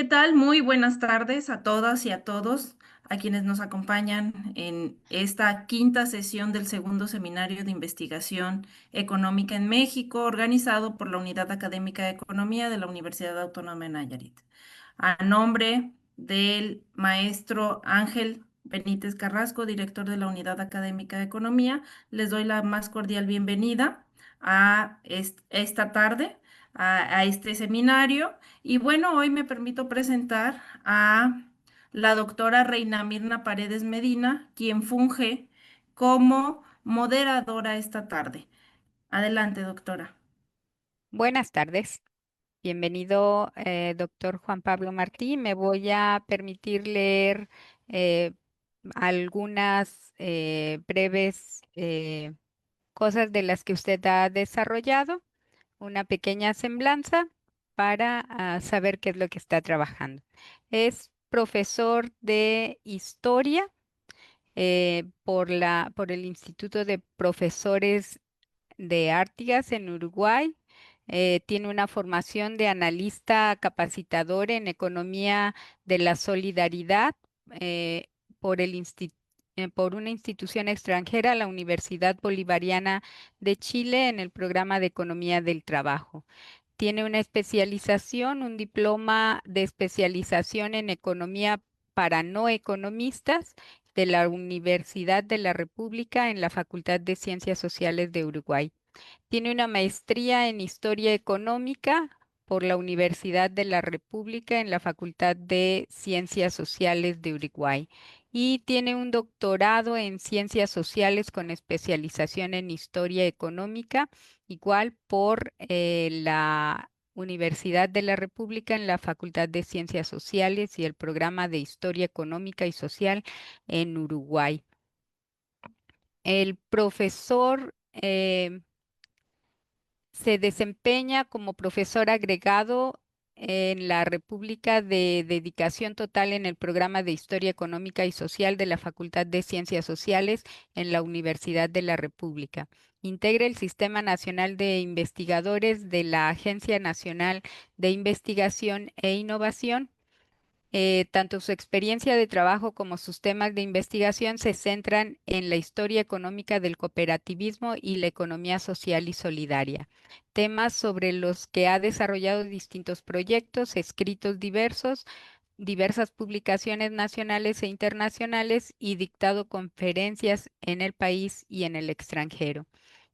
¿Qué tal? Muy buenas tardes a todas y a todos, a quienes nos acompañan en esta quinta sesión del segundo seminario de investigación económica en México, organizado por la Unidad Académica de Economía de la Universidad Autónoma de Nayarit. A nombre del maestro Ángel Benítez Carrasco, director de la Unidad Académica de Economía, les doy la más cordial bienvenida a esta tarde, a este seminario. Y bueno, hoy me permito presentar a la doctora Reina Mirna Paredes Medina, quien funge como moderadora esta tarde. Adelante, doctora. Buenas tardes. Bienvenido, doctor Juan Pablo Martí. Me voy a permitir leer eh, algunas breves cosas de las que usted ha desarrollado, una pequeña semblanza para saber qué es lo que está trabajando. Es profesor de historia por el Instituto de Profesores de Artigas en Uruguay. Tiene una formación de analista capacitador en economía de la solidaridad eh, por por una institución extranjera, la Universidad Bolivariana de Chile, en el programa de Economía del Trabajo. Tiene una especialización, un diploma de especialización en economía para no economistas de la Universidad de la República en la Facultad de Ciencias Sociales de Uruguay. Tiene una maestría en Historia Económica por la Universidad de la República en la Facultad de Ciencias Sociales de Uruguay. Y tiene un doctorado en Ciencias Sociales con especialización en Historia Económica, igual por la Universidad de la República en la Facultad de Ciencias Sociales y el programa de Historia Económica y Social en Uruguay. El profesor se desempeña como profesor agregado en la República de Dedicación Total en el programa de Historia Económica y Social de la Facultad de Ciencias Sociales en la Universidad de la República. Integra el Sistema Nacional de Investigadores de la Agencia Nacional de Investigación e Innovación. Tanto su experiencia de trabajo como sus temas de investigación se centran en la historia económica del cooperativismo y la economía social y solidaria, temas sobre los que ha desarrollado distintos proyectos, escritos diversas publicaciones nacionales e internacionales y dictado conferencias en el país y en el extranjero.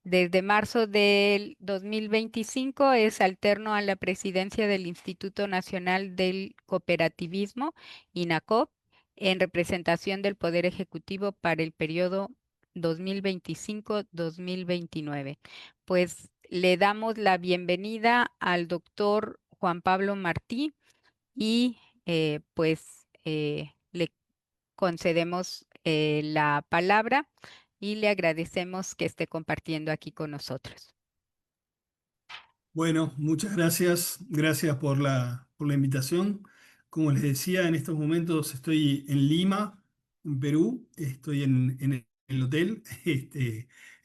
Desde marzo del 2025 es alterno a la presidencia del Instituto Nacional del Cooperativismo, INACOP, en representación del Poder Ejecutivo para el periodo 2025-2029. Pues le damos la bienvenida al doctor Juan Pablo Martí y le concedemos la palabra y le agradecemos que esté compartiendo aquí con nosotros. Bueno, muchas gracias. Gracias por la invitación. Como les decía, en estos momentos estoy en Lima, en Perú. Estoy en el hotel.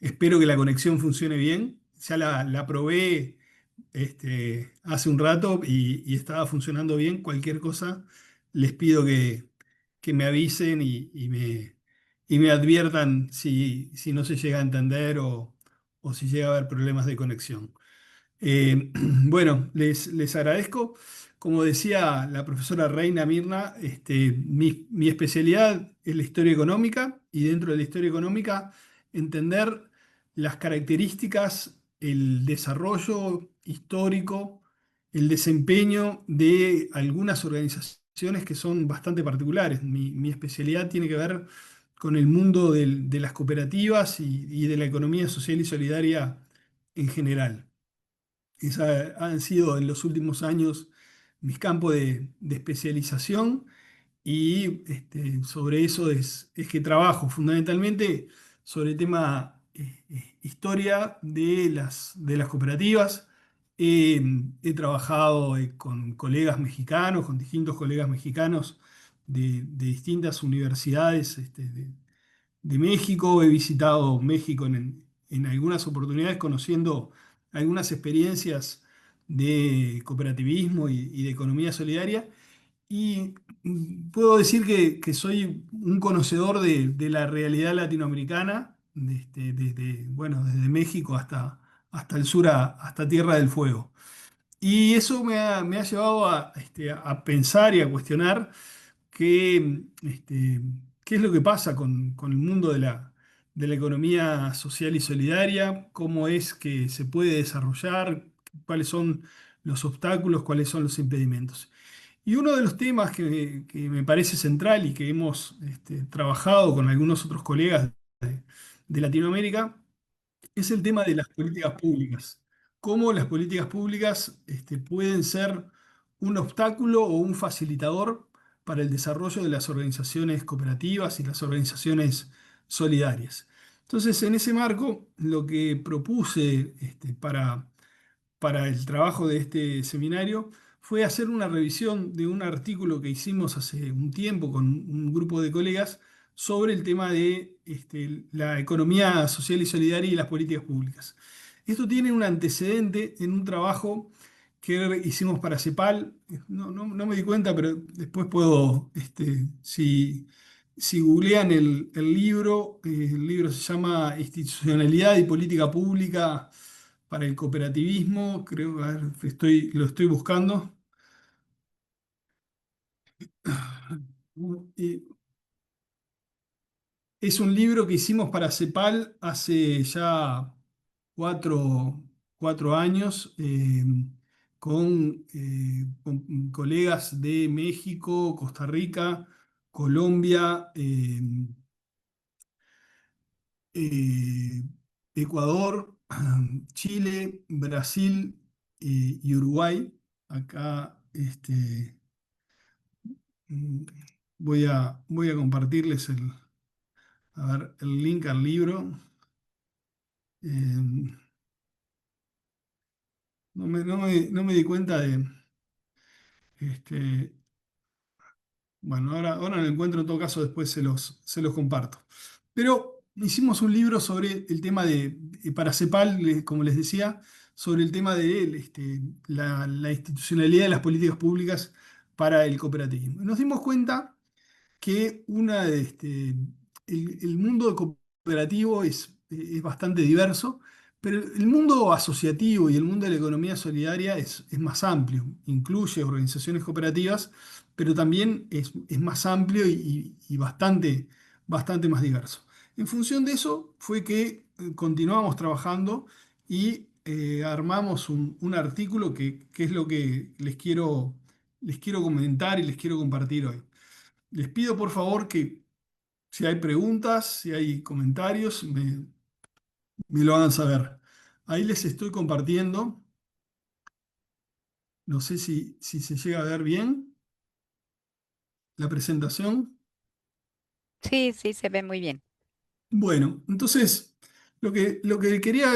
Espero que la conexión funcione bien. Ya la probé hace un rato y estaba funcionando bien. Cualquier cosa, les pido que me avisen y me adviertan si no se llega a entender o si llega a haber problemas de conexión. Bueno, les agradezco. Como decía la profesora Reina Mirna, mi especialidad es la historia económica y dentro de la historia económica entender las características, el desarrollo histórico, el desempeño de algunas organizaciones que son bastante particulares. Mi especialidad tiene que ver con el mundo de las cooperativas y de la economía social y solidaria en general. Esa han sido en los últimos años mis campos de especialización y sobre eso es que trabajo fundamentalmente sobre el tema historia de las cooperativas. He trabajado con colegas mexicanos, con distintos colegas mexicanos de distintas universidades de México. He visitado México en algunas oportunidades conociendo algunas experiencias de cooperativismo y de economía solidaria. y puedo decir que soy un conocedor de la realidad latinoamericana, desde, bueno, desde México hasta el sur, hasta Tierra del Fuego. Y eso me ha llevado a pensar y a cuestionar qué es lo que pasa con el mundo de la economía social y solidaria, cómo es que se puede desarrollar, cuáles son los obstáculos, cuáles son los impedimentos. Y uno de los temas que me parece central y que hemos trabajado con algunos otros colegas de Latinoamérica es el tema de las políticas públicas. Cómo las políticas públicas pueden ser un obstáculo o un facilitador para el desarrollo de las organizaciones cooperativas y las organizaciones solidarias. Entonces, en ese marco, lo que propuse para el trabajo de este seminario fue hacer una revisión de un artículo que hicimos hace un tiempo con un grupo de colegas sobre el tema de la economía social y solidaria y las políticas públicas. Esto tiene un antecedente en un trabajo que hicimos para CEPAL. No me di cuenta, pero después puedo, si googlean el libro se llama Institucionalidad y Política Pública para el Cooperativismo. Creo, a ver, lo estoy buscando. Y es un libro que hicimos para CEPAL hace ya cuatro, 4 años, con colegas de México, Costa Rica, Colombia, eh, Ecuador, Chile, Brasil y Uruguay. Acá mm, voy a compartirles el link al libro. Eh, no me di cuenta de, este, bueno, ahora lo encuentro, en todo caso después se los comparto. Pero hicimos un libro sobre el tema para CEPAL, como les decía, sobre el tema de la institucionalidad de las políticas públicas para el cooperativismo. Y nos dimos cuenta que el mundo cooperativo es bastante diverso, pero el mundo asociativo y el mundo de la economía solidaria es más amplio. Incluye organizaciones cooperativas, pero también es más amplio y bastante más diverso. En función de eso fue que continuamos trabajando y armamos un artículo que es lo que les quiero comentar y les quiero compartir hoy. Les pido por favor que si hay preguntas, si hay comentarios, me lo hagan saber. Ahí les estoy compartiendo. No sé si se llega a ver bien la presentación. Sí, sí, se ve muy bien. Bueno, entonces lo que quería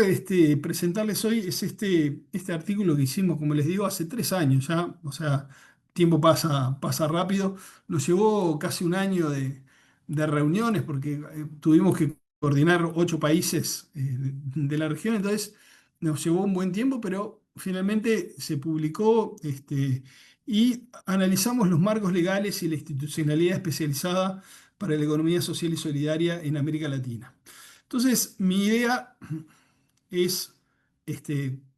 presentarles hoy es este artículo que hicimos, como les digo, hace 3 años ya. O sea, el tiempo pasa rápido. Nos llevó casi un año de reuniones porque tuvimos que coordinar 8 países de la región. Entonces nos llevó un buen tiempo, pero finalmente se publicó, y analizamos los marcos legales y la institucionalidad especializada para la economía social y solidaria en América Latina. Entonces, mi idea es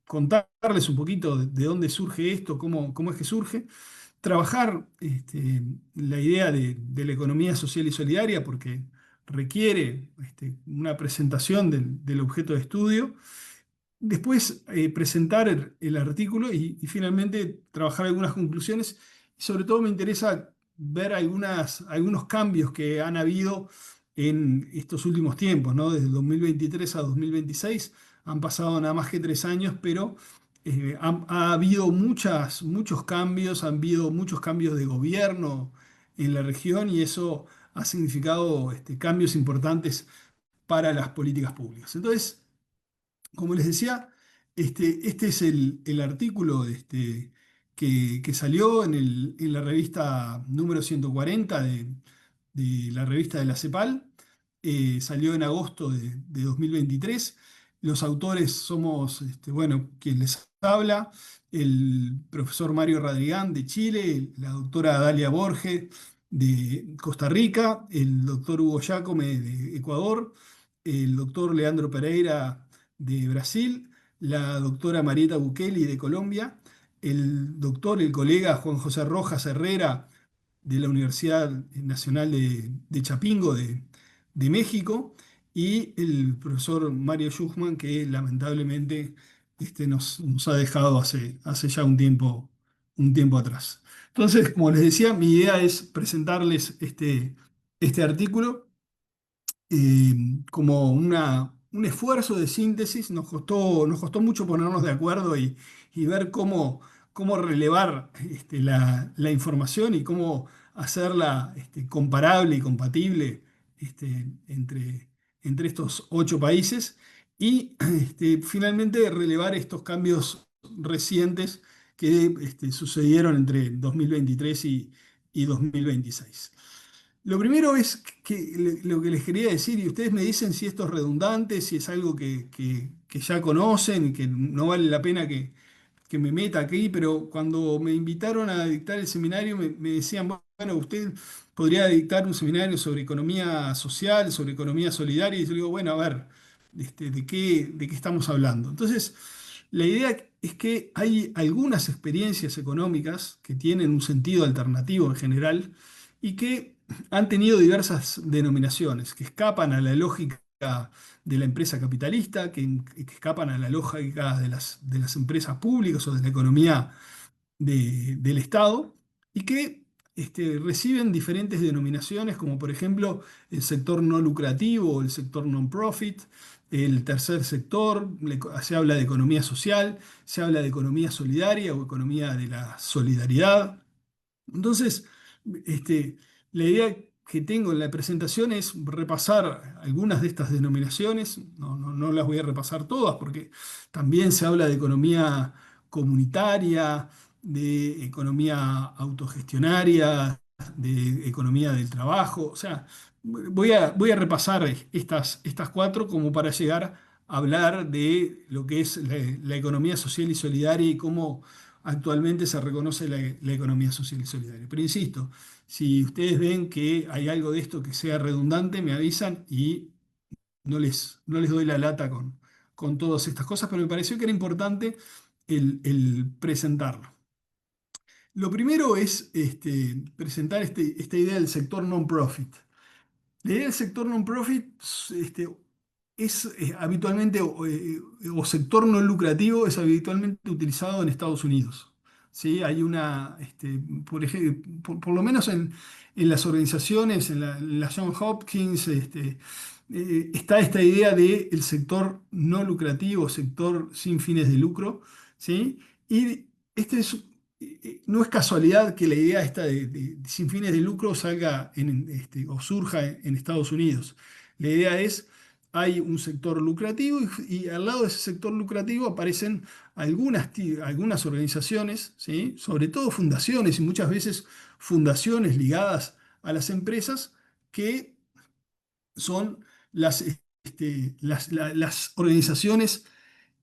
contarles un poquito de dónde surge esto, cómo es que surge, trabajar la idea de la economía social y solidaria, porque requiere una presentación del objeto de estudio. Después presentar el artículo y finalmente trabajar algunas conclusiones. Y sobre todo me interesa ver algunos cambios que han habido en estos últimos tiempos, ¿no? Desde 2023 a 2026 han pasado nada más que 3 años, pero ha habido muchos cambios, han habido muchos cambios de gobierno en la región y eso ha significado cambios importantes para las políticas públicas. Entonces, como les decía, este es el artículo que salió en la revista número 140 de la revista de la CEPAL. Salió en agosto de 2023. Los autores somos, bueno, quien les habla, el profesor Mario Radrigán de Chile, la doctora Dalia Borge de Costa Rica, el doctor Hugo Jacome de Ecuador, el doctor Leandro Pereira de Brasil, la doctora Marieta Bukeli de Colombia, el colega Juan José Rojas Herrera de la Universidad Nacional de Chapingo de México, y el profesor Mario Schuchmann, que lamentablemente nos ha dejado hace ya un tiempo atrás. Entonces, como les decía, mi idea es presentarles este artículo como un esfuerzo de síntesis. Nos costó mucho ponernos de acuerdo y ver cómo relevar la información y cómo hacerla comparable y compatible entre estos 8 países y finalmente relevar estos cambios recientes que sucedieron entre 2023 y 2026. Lo primero es lo que les quería decir, y ustedes me dicen si esto es redundante, si es algo que ya conocen y que no vale la pena que me meta aquí, pero cuando me invitaron a dictar el seminario me decían, bueno, usted podría dictar un seminario sobre economía social, sobre economía solidaria, y yo digo, bueno, a ver, ¿de qué estamos hablando? Entonces, la idea es que hay algunas experiencias económicas que tienen un sentido alternativo en general y que han tenido diversas denominaciones, que escapan a la lógica de la empresa capitalista, que escapan a la lógica de las empresas públicas o de la economía del Estado, y que reciben diferentes denominaciones, como por ejemplo el sector no lucrativo o el sector non-profit, el tercer sector. Se habla de economía social, se habla de economía solidaria o economía de la solidaridad. Entonces, este, la idea que tengo en la presentación es repasar algunas de estas denominaciones. No las voy a repasar todas porque también se habla de economía comunitaria, de economía autogestionaria, de economía del trabajo. O sea, voy a repasar estas 4 como para llegar a hablar de lo que es la economía social y solidaria y cómo actualmente se reconoce la economía social y solidaria. Pero insisto, si ustedes ven que hay algo de esto que sea redundante, me avisan y no les doy la lata con todas estas cosas, pero me pareció que era importante el presentarlo. Lo primero es presentar esta idea del sector non-profit. La idea del sector non-profit es habitualmente, o sector no lucrativo, es habitualmente utilizado en Estados Unidos. ¿Sí? Hay por ejemplo, por lo menos en las organizaciones, en la Johns Hopkins, está esta idea del sector no lucrativo, sector sin fines de lucro. ¿Sí? Y no es casualidad que la idea esta de sin fines de lucro salga o surja en Estados Unidos. La idea es, hay un sector lucrativo y al lado de ese sector lucrativo aparecen algunas organizaciones, ¿sí? Sobre todo fundaciones y muchas veces fundaciones ligadas a las empresas que son las organizaciones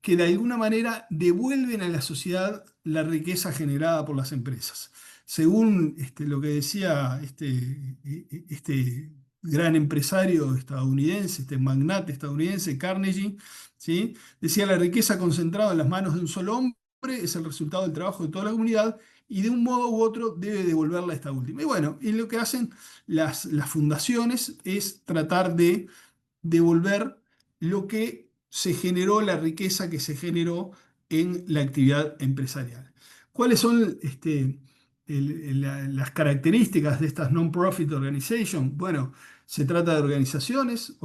que de alguna manera devuelven a la sociedad la riqueza generada por las empresas. Según lo que decía este gran empresario estadounidense, este magnate estadounidense, Carnegie, ¿sí? Decía: la riqueza concentrada en las manos de un solo hombre es el resultado del trabajo de toda la comunidad y de un modo u otro debe devolverla a esta última. Y bueno, y lo que hacen las fundaciones es tratar de devolver lo que se generó, la riqueza que se generó en la actividad empresarial. ¿Cuáles son las características de estas non-profit organizations? Bueno, se trata de organizaciones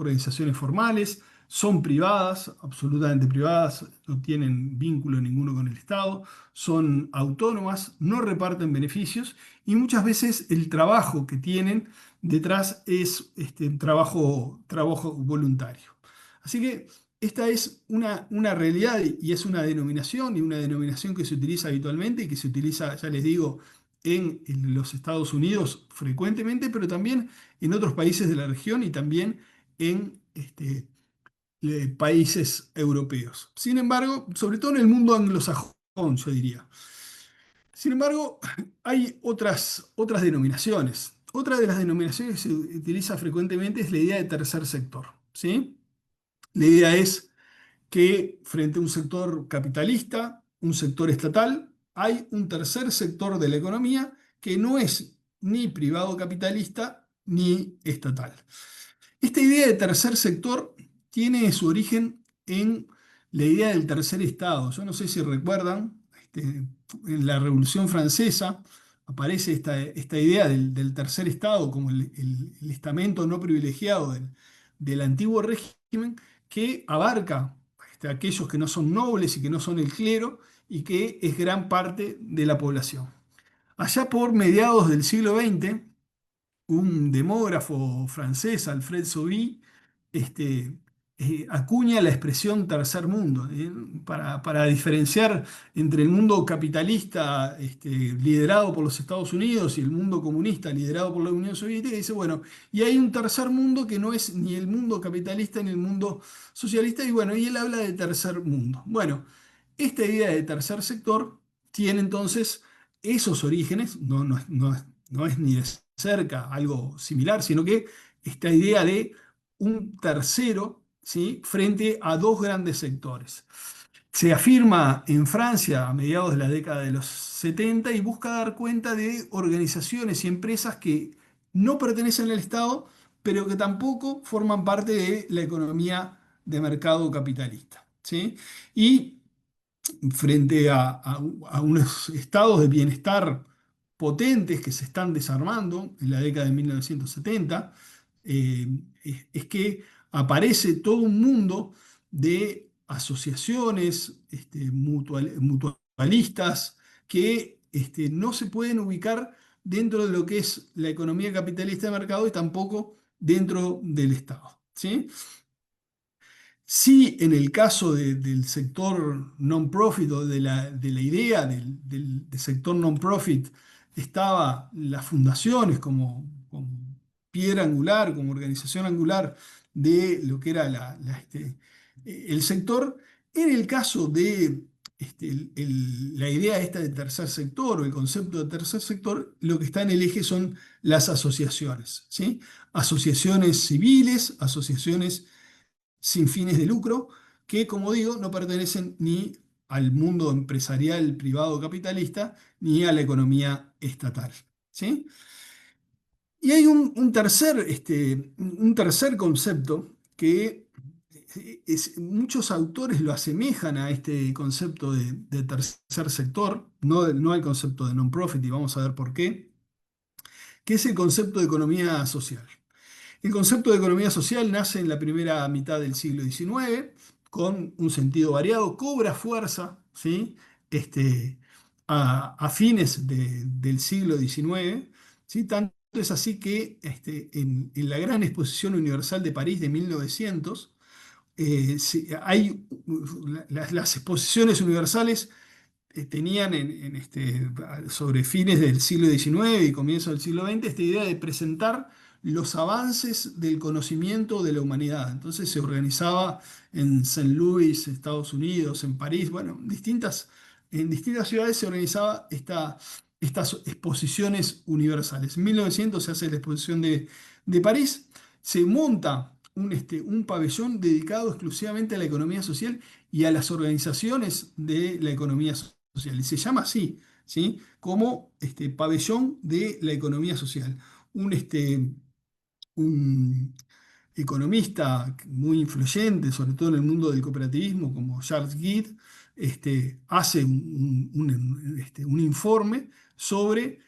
formales, son privadas, absolutamente privadas, no tienen vínculo ninguno con el Estado, son autónomas, no reparten beneficios y muchas veces el trabajo que tienen detrás es trabajo voluntario. Así que esta es una realidad y es una denominación que se utiliza habitualmente y que se utiliza, ya les digo, en los Estados Unidos frecuentemente, pero también en otros países de la región y también en países europeos. Sin embargo, sobre todo en el mundo anglosajón, yo diría. Sin embargo, hay otras denominaciones. Otra de las denominaciones que se utiliza frecuentemente es la idea de tercer sector, ¿sí? La idea es que frente a un sector capitalista, un sector estatal, hay un tercer sector de la economía que no es ni privado capitalista ni estatal. Esta idea de tercer sector tiene su origen en la idea del tercer Estado. Yo no sé si recuerdan, en la Revolución Francesa aparece esta idea del tercer Estado como el estamento no privilegiado del antiguo régimen que abarca aquellos que no son nobles y que no son el clero y que es gran parte de la población. Allá por mediados del siglo XX, un demógrafo francés, Alfred Sauvy, este, acuña la expresión tercer mundo, para diferenciar entre el mundo capitalista liderado por los Estados Unidos y el mundo comunista liderado por la Unión Soviética. Y dice, bueno, y hay un tercer mundo que no es ni el mundo capitalista ni el mundo socialista, y bueno, y él habla de tercer mundo. Bueno, esta idea de tercer sector tiene entonces esos orígenes, no es ni de cerca algo similar, sino que esta idea de un tercero, ¿sí?, frente a dos grandes sectores. Se afirma en Francia a mediados de la década de los 70 y busca dar cuenta de organizaciones y empresas que no pertenecen al Estado, pero que tampoco forman parte de la economía de mercado capitalista, ¿sí? Y frente a unos estados de bienestar potentes que se están desarmando en la década de 1970, eh, es que aparece todo un mundo de asociaciones mutualistas que no se pueden ubicar dentro de lo que es la economía capitalista de mercado y tampoco dentro del Estado, ¿sí? Sí, en el caso del sector non-profit o de la idea del sector non-profit, estaba las fundaciones como piedra angular, como organización angular de lo que era el sector. En el caso de la idea esta de tercer sector o el concepto de tercer sector, lo que está en el eje son las asociaciones, ¿sí? Asociaciones civiles, asociaciones sin fines de lucro, que, como digo, no pertenecen ni al mundo empresarial privado capitalista ni a la economía estatal, ¿sí? Y hay un tercer concepto que muchos autores lo asemejan a este concepto de tercer sector, no al concepto de non-profit, y vamos a ver por qué, que es el concepto de economía social. El concepto de economía social nace en la primera mitad del siglo XIX, con un sentido variado, cobra fuerza, ¿sí?, a fines del siglo XIX, ¿sí? Tanto es así que en la Gran Exposición Universal de París de 1900, hay las exposiciones universales tenían sobre fines del siglo XIX y comienzo del siglo XX esta idea de presentar los avances del conocimiento de la humanidad. Entonces se organizaba en Saint Louis, Estados Unidos, en París, bueno, en distintas ciudades se organizaba estas exposiciones universales. En 1900 se hace la exposición de París, se monta un pabellón dedicado exclusivamente a la economía social y a las organizaciones de la economía social. Y se llama así, ¿sí?, como pabellón de la economía social. Un economista muy influyente, sobre todo en el mundo del cooperativismo, como Charles Guid, hace un informe sobre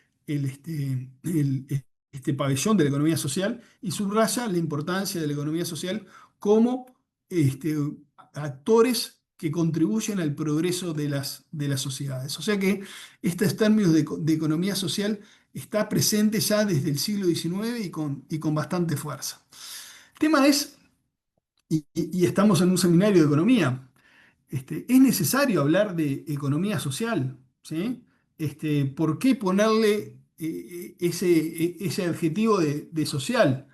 este pabellón de la economía social y subraya la importancia de la economía social como este, actores que contribuyen al progreso de las sociedades. O sea que estos términos de economía social está presente ya desde el siglo XIX y con bastante fuerza. El tema es, y estamos en un seminario de economía, es necesario hablar de economía social, ¿sí? ¿Por qué ponerle ese adjetivo de social?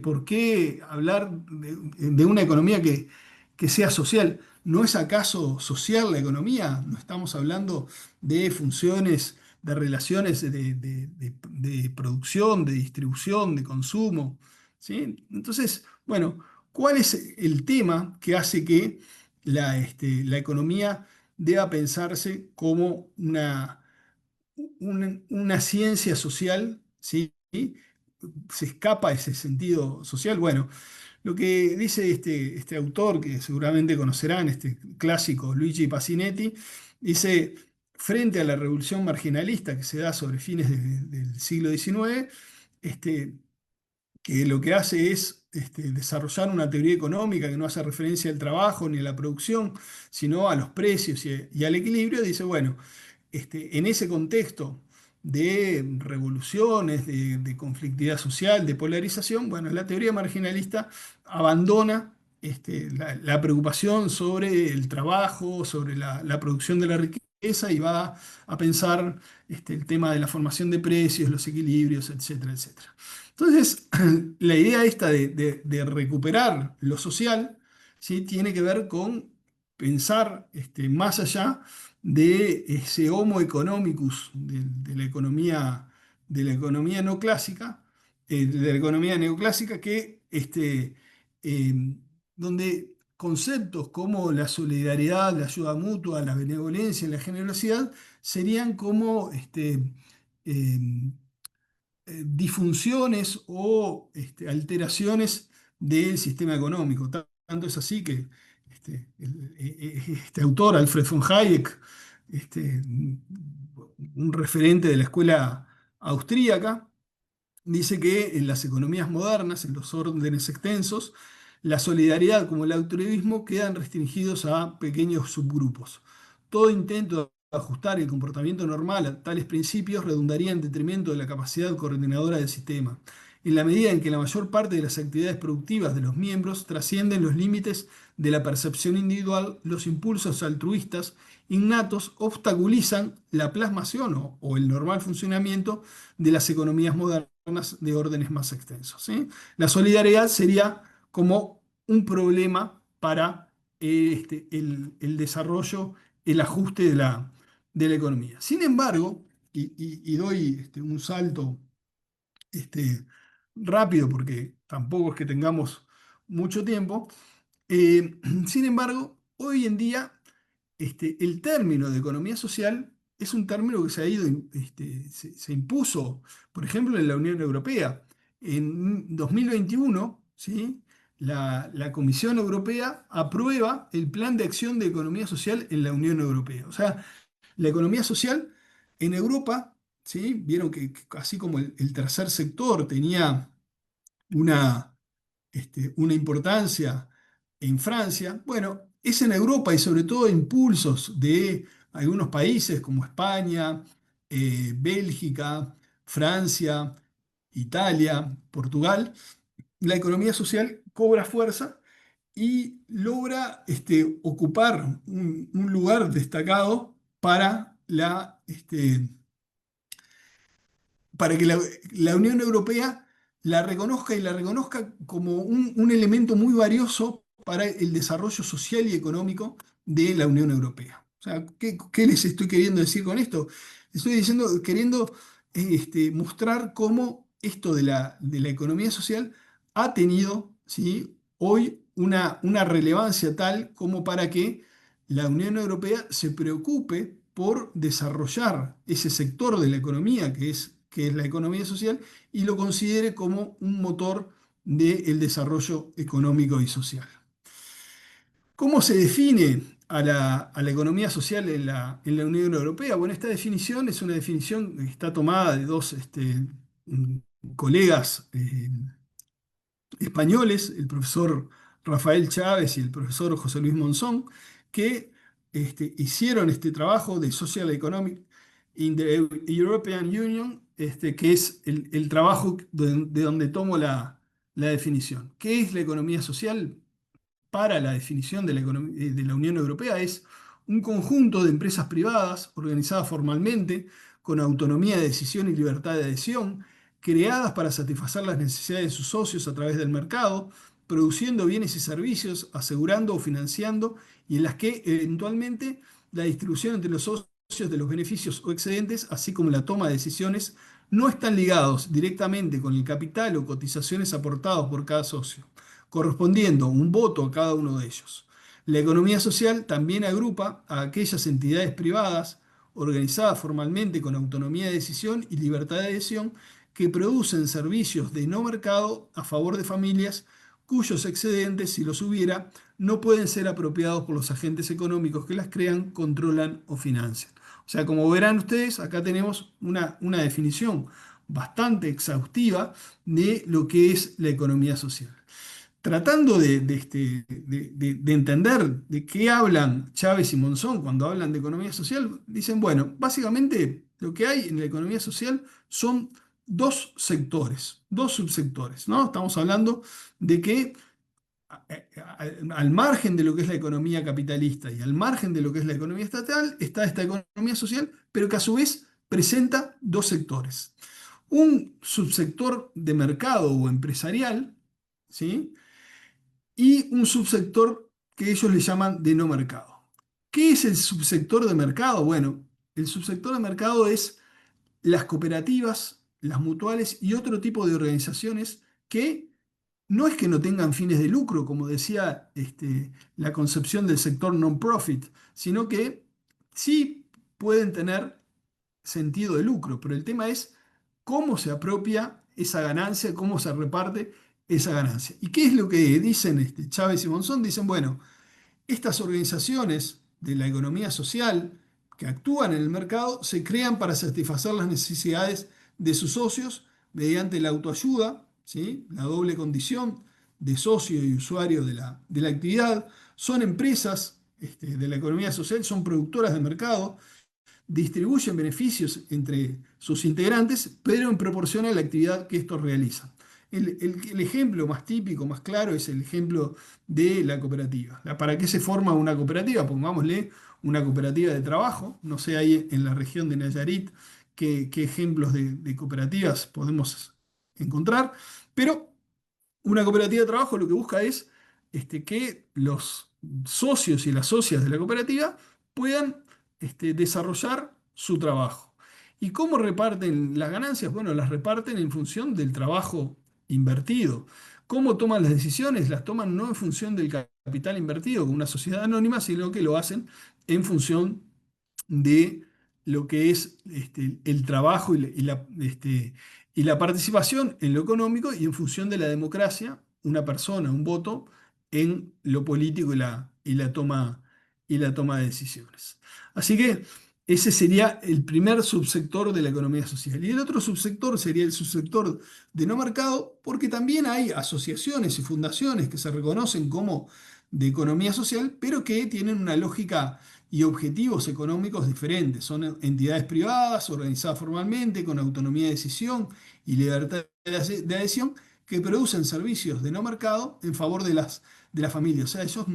¿Por qué hablar de una economía que sea social? ¿No es acaso social la economía? ¿No estamos hablando de funciones, de relaciones de producción, de distribución, de consumo? ¿Sí? Entonces, bueno, ¿cuál es el tema que hace que la economía deba pensarse como una ciencia social? ¿Sí? Se escapa ese sentido social. Bueno, lo que dice este autor, que seguramente conocerán, este clásico Luigi Pasinetti, dice, frente a la revolución marginalista que se da sobre fines del siglo XIX, este, que lo que hace es desarrollar una teoría económica que no hace referencia al trabajo ni a la producción, sino a los precios y al equilibrio, dice, bueno, en ese contexto de revoluciones, de conflictividad social, de polarización, bueno, la teoría marginalista abandona la preocupación sobre el trabajo, sobre la producción de la riqueza y va a pensar el tema de la formación de precios, los equilibrios, etcétera, etcétera. Entonces, la idea esta de recuperar lo social, ¿sí? Tiene que ver con pensar más allá de ese homo economicus de la economía no clásica, de la economía neoclásica, eh, donde conceptos como la solidaridad, la ayuda mutua, la benevolencia y la generosidad serían como eh, disfunciones o alteraciones del sistema económico. Tanto es así que este autor, Alfred von Hayek, un referente de la escuela austríaca, dice que en las economías modernas, en los órdenes extensos, la solidaridad como el altruismo quedan restringidos a pequeños subgrupos. Todo intento de ajustar el comportamiento normal a tales principios redundaría en detrimento de la capacidad coordinadora del sistema, en la medida en que la mayor parte de las actividades productivas de los miembros trascienden los límites de la percepción individual. Los impulsos altruistas innatos obstaculizan la plasmación o el normal funcionamiento de las economías modernas de órdenes más extensos, ¿sí? La solidaridad sería como un problema para el desarrollo, el ajuste de la economía. Sin embargo, y doy un salto este, rápido porque tampoco es que tengamos mucho tiempo, sin embargo, hoy en día el término de economía social es un término que se ha ido, se impuso, por ejemplo, en la Unión Europea. En 2021, ¿sí? La Comisión Europea aprueba el Plan de Acción de Economía Social en la Unión Europea. O sea, la economía social en Europa, ¿sí? Vieron que así como el tercer sector tenía una una importancia en Francia. Bueno, es en Europa y sobre todo impulsos de algunos países como España, Bélgica, Francia, Italia, Portugal. La economía social cobra fuerza y logra ocupar un lugar destacado para que la Unión Europea la reconozca y la reconozca como un elemento muy valioso para el desarrollo social y económico de la Unión Europea. O sea, ¿qué les estoy queriendo decir con esto? Estoy diciendo, queriendo mostrar cómo esto de la economía social ha tenido, ¿sí? Hoy una relevancia tal como para que la Unión Europea se preocupe por desarrollar ese sector de la economía que es la economía social y lo considere como un motor del desarrollo económico y social. ¿Cómo se define a la economía social en la Unión Europea? Bueno, esta definición es una definición que está tomada de dos colegas españoles, el profesor Rafael Chávez y el profesor José Luis Monzón, que hicieron este trabajo de Social Economic in the European Union, que es el trabajo de donde tomo la definición. ¿Qué es la economía social? Para la definición de la Unión Europea es un conjunto de empresas privadas organizadas formalmente, con autonomía de decisión y libertad de adhesión, creadas para satisfacer las necesidades de sus socios a través del mercado, produciendo bienes y servicios, asegurando o financiando, y en las que eventualmente la distribución entre los socios de los beneficios o excedentes, así como la toma de decisiones, no están ligados directamente con el capital o cotizaciones aportados por cada socio, correspondiendo un voto a cada uno de ellos. La economía social también agrupa a aquellas entidades privadas organizadas formalmente con autonomía de decisión y libertad de adhesión que producen servicios de no mercado a favor de familias cuyos excedentes, si los hubiera, no pueden ser apropiados por los agentes económicos que las crean, controlan o financian. O sea, como verán ustedes, acá tenemos una definición bastante exhaustiva de lo que es la economía social. Tratando de entender de qué hablan Chávez y Monzón cuando hablan de economía social, dicen, bueno, básicamente lo que hay en la economía social son dos sectores, dos subsectores, ¿no? Estamos hablando de que al margen de lo que es la economía capitalista y al margen de lo que es la economía estatal, está esta economía social, pero que a su vez presenta dos sectores. Un subsector de mercado o empresarial, ¿sí? Y un subsector que ellos le llaman de no mercado. ¿Qué es el subsector de mercado? Bueno, el subsector de mercado es las cooperativas, las mutuales y otro tipo de organizaciones que no es que no tengan fines de lucro, como decía la concepción del sector non-profit, sino que sí pueden tener sentido de lucro, pero el tema es cómo se apropia esa ganancia, cómo se reparte esa ganancia. ¿Y qué es lo que dicen Chávez y Monzón? Dicen, bueno, estas organizaciones de la economía social que actúan en el mercado se crean para satisfacer las necesidades de sus socios mediante la autoayuda, ¿sí? La doble condición de socio y usuario de la actividad. Son empresas de la economía social, son productoras de mercado, distribuyen beneficios entre sus integrantes, pero en proporción a la actividad que estos realizan. El ejemplo más típico, más claro, es el ejemplo de la cooperativa. ¿Para qué se forma una cooperativa? Pongámosle una cooperativa de trabajo. No sé ahí en la región de Nayarit qué ejemplos de cooperativas podemos encontrar, pero una cooperativa de trabajo lo que busca es que los socios y las socias de la cooperativa puedan desarrollar su trabajo. ¿Y cómo reparten las ganancias? Bueno, las reparten en función del trabajo invertido. ¿Cómo toman las decisiones? Las toman no en función del capital invertido como una sociedad anónima, sino que lo hacen en función de lo que es el trabajo y la participación en lo económico y en función de la democracia, una persona, un voto, en lo político y la toma de decisiones. Así que ese sería el primer subsector de la economía social. Y el otro subsector sería el subsector de no mercado, porque también hay asociaciones y fundaciones que se reconocen como de economía social, pero que tienen una lógica y objetivos económicos diferentes. Son entidades privadas, organizadas formalmente, con autonomía de decisión y libertad de adhesión, que producen servicios de no mercado en favor de la familia. O sea, ellos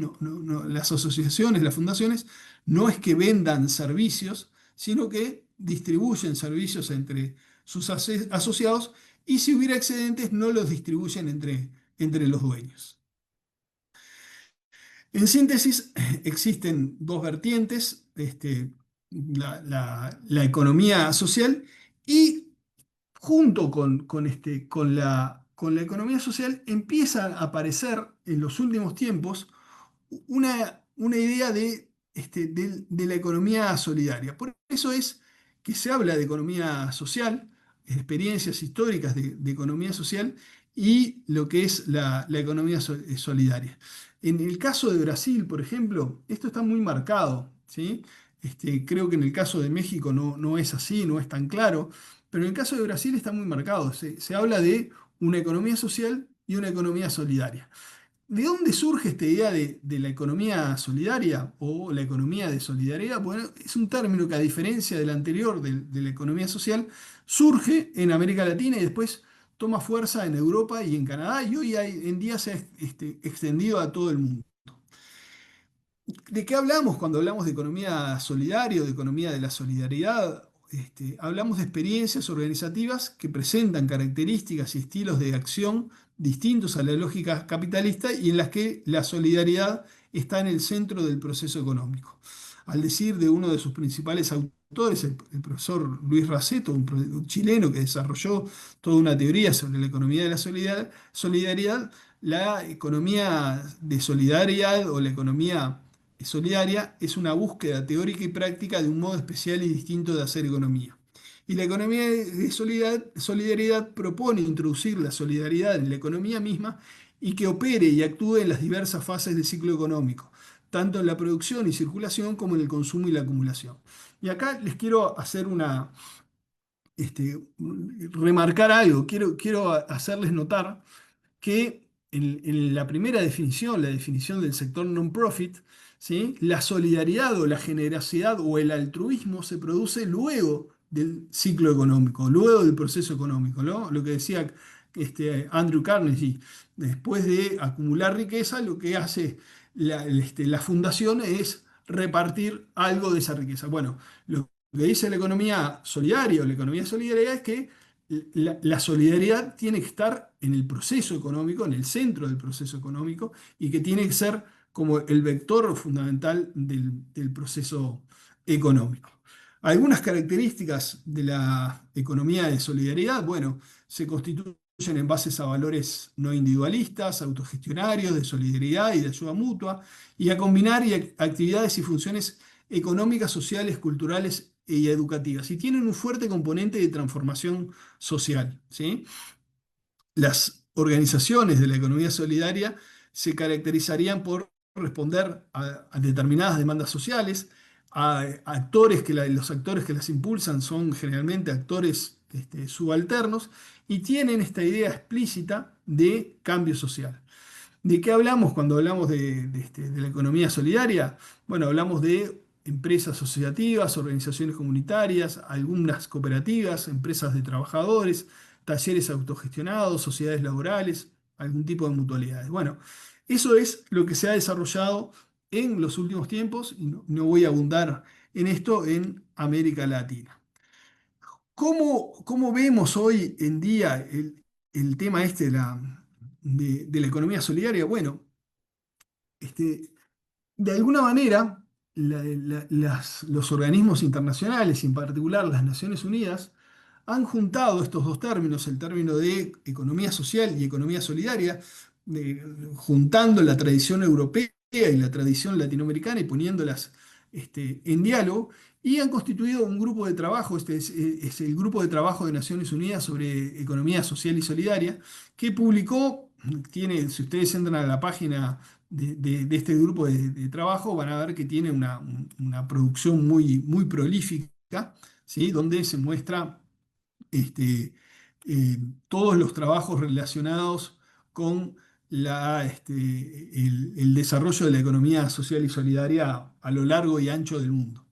las asociaciones, las fundaciones, no es que vendan servicios, sino que distribuyen servicios entre sus asociados y si hubiera excedentes no los distribuyen entre los dueños. En síntesis, existen dos vertientes, la economía social y junto con la economía social empieza a aparecer en los últimos tiempos una idea de la economía solidaria. Por eso es que se habla de economía social, experiencias históricas de economía social y lo que es la economía solidaria. En el caso de Brasil, por ejemplo, esto está muy marcado, ¿sí? Creo que en el caso de México no es así, no es tan claro, pero en el caso de Brasil está muy marcado. Se habla de una economía social y una economía solidaria. ¿De dónde surge esta idea de la economía solidaria o la economía de solidaridad? Bueno, es un término que a diferencia del anterior, de la economía social, surge en América Latina y después toma fuerza en Europa y en Canadá y hoy en día se ha extendido a todo el mundo. ¿De qué hablamos cuando hablamos de economía solidaria o de economía de la solidaridad? hablamos de experiencias organizativas que presentan características y estilos de acción distintos a la lógica capitalista y en las que la solidaridad está en el centro del proceso económico. Al decir de uno de sus principales autores, el profesor Luis Raceto, un chileno que desarrolló toda una teoría sobre la economía de la solidaridad, la economía de solidaridad o la economía solidaria es una búsqueda teórica y práctica de un modo especial y distinto de hacer economía. Y la economía de solidaridad propone introducir la solidaridad en la economía misma y que opere y actúe en las diversas fases del ciclo económico, tanto en la producción y circulación como en el consumo y la acumulación. Y acá les quiero hacer remarcar algo, quiero hacerles notar que en la primera definición, la definición del sector non-profit, ¿sí? La solidaridad o la generosidad o el altruismo se produce luego del ciclo económico, luego del proceso económico, ¿no? Lo que decía Andrew Carnegie, después de acumular riqueza, lo que hace la fundación es repartir algo de esa riqueza. Bueno, lo que dice la economía solidaria o la economía solidaria es que la solidaridad tiene que estar en el proceso económico, en el centro del proceso económico, y que tiene que ser como el vector fundamental del proceso económico. Algunas características de la economía de solidaridad, bueno, se constituyen en bases a valores no individualistas, autogestionarios, de solidaridad y de ayuda mutua, y a combinar actividades y funciones económicas, sociales, culturales y educativas, y tienen un fuerte componente de transformación social, ¿sí? Las organizaciones de la economía solidaria se caracterizarían por responder a determinadas demandas sociales, los actores que las impulsan son generalmente actores subalternos y tienen esta idea explícita de cambio social. ¿De qué hablamos cuando hablamos de la economía solidaria? Bueno, hablamos de empresas asociativas, organizaciones comunitarias, algunas cooperativas, empresas de trabajadores, talleres autogestionados, sociedades laborales, algún tipo de mutualidades. Bueno, eso es lo que se ha desarrollado en los últimos tiempos, y no voy a abundar en esto, en América Latina. ¿Cómo vemos hoy en día el tema de la economía solidaria? Bueno, de alguna manera, los organismos internacionales, en particular las Naciones Unidas, han juntado estos dos términos, el término de economía social y economía solidaria, juntando la tradición europea y la tradición latinoamericana y poniéndolas en diálogo, y han constituido un grupo de trabajo, es el Grupo de Trabajo de Naciones Unidas sobre Economía Social y Solidaria, que publicó, si ustedes entran a la página de este grupo de trabajo, van a ver que tiene una producción muy prolífica, ¿sí? Donde se muestra todos los trabajos relacionados con el desarrollo de la economía social y solidaria a lo largo y ancho del mundo.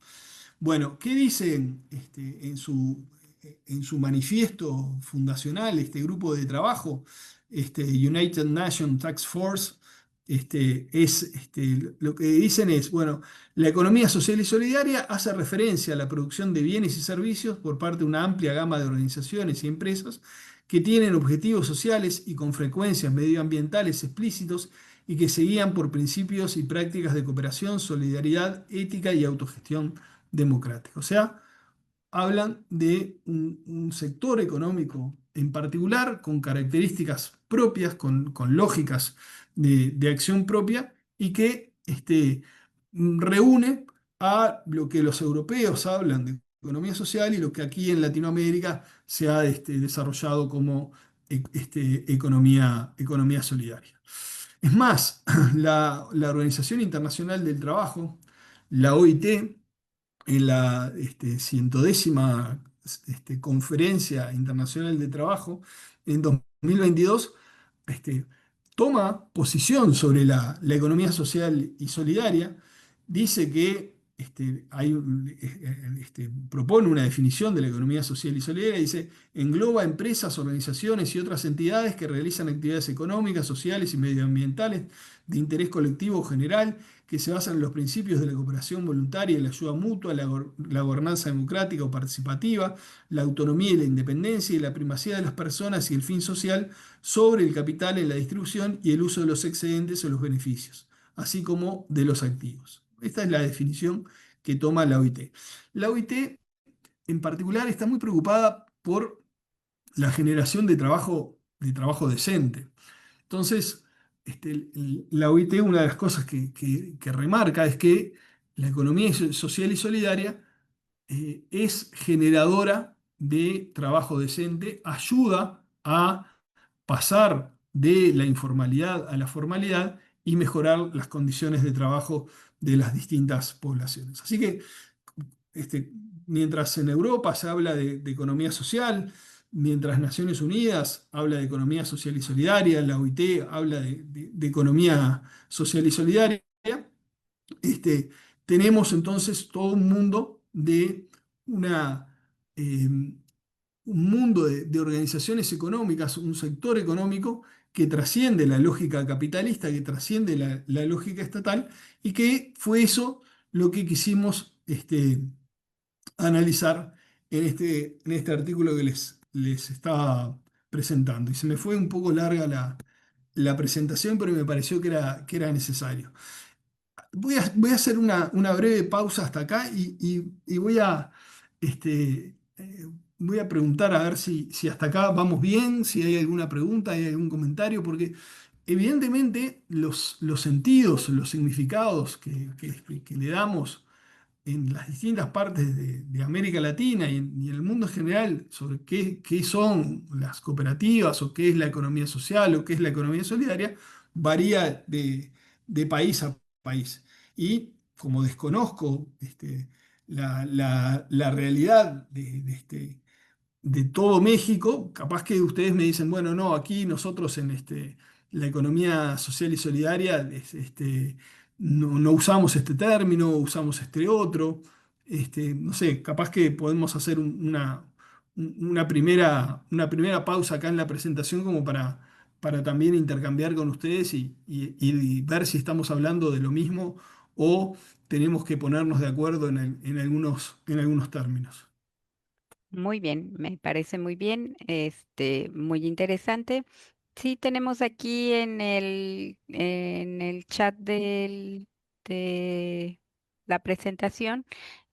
Bueno, ¿qué dicen en su manifiesto fundacional este grupo de trabajo? United Nations Task Force, lo que dicen es, bueno, la economía social y solidaria hace referencia a la producción de bienes y servicios por parte de una amplia gama de organizaciones y empresas que tienen objetivos sociales y con frecuencias medioambientales explícitos y que se guían por principios y prácticas de cooperación, solidaridad, ética y autogestión democrática. O sea, hablan de un sector económico en particular, con características propias, con lógicas de acción propia, y que reúne a lo que los europeos hablan de economía social y lo que aquí en Latinoamérica se ha desarrollado como economía solidaria. Es más, la Organización Internacional del Trabajo, la OIT, en la 110ª Conferencia Internacional de Trabajo en 2022, toma posición sobre la economía social y solidaria, dice que propone una definición de la economía social y solidaria. Dice, engloba empresas, organizaciones y otras entidades que realizan actividades económicas, sociales y medioambientales de interés colectivo o general, que se basan en los principios de la cooperación voluntaria y la ayuda mutua, la gobernanza democrática o participativa, la autonomía y la independencia y la primacía de las personas y el fin social sobre el capital en la distribución y el uso de los excedentes o los beneficios, así como de los activos. Esta es la definición que toma la OIT. La OIT en particular está muy preocupada por la generación de trabajo decente. Entonces, la OIT, una de las cosas que remarca es que la economía social y solidaria es generadora de trabajo decente, ayuda a pasar de la informalidad a la formalidad y mejorar las condiciones de trabajo de las distintas poblaciones. Así que este, mientras en Europa se habla de economía social, mientras Naciones Unidas habla de economía social y solidaria, la OIT habla de economía social y solidaria, este, tenemos entonces todo un mundo de una, un mundo de organizaciones económicas, un sector económico que trasciende la lógica capitalista, que trasciende la lógica estatal, y que fue eso lo que quisimos analizar en este artículo que les estaba presentando. Y se me fue un poco larga la presentación, pero me pareció que era necesario. Voy a hacer una breve pausa hasta acá y voy a preguntar a ver si hasta acá vamos bien, si hay alguna pregunta, hay algún comentario, porque evidentemente los sentidos, los significados que le damos en las distintas partes de América Latina y en el mundo en general sobre qué son las cooperativas o qué es la economía social o qué es la economía solidaria, varía de país a país. Y como desconozco la realidad de todo México, capaz que ustedes me dicen, bueno, no, aquí nosotros en la economía social y solidaria no usamos este término, usamos este otro. No sé, capaz que podemos hacer una primera pausa acá en la presentación como para también intercambiar con ustedes y ver si estamos hablando de lo mismo o tenemos que ponernos de acuerdo en algunos términos. Muy bien, me parece muy bien, muy interesante. Sí, tenemos aquí en el chat de la presentación,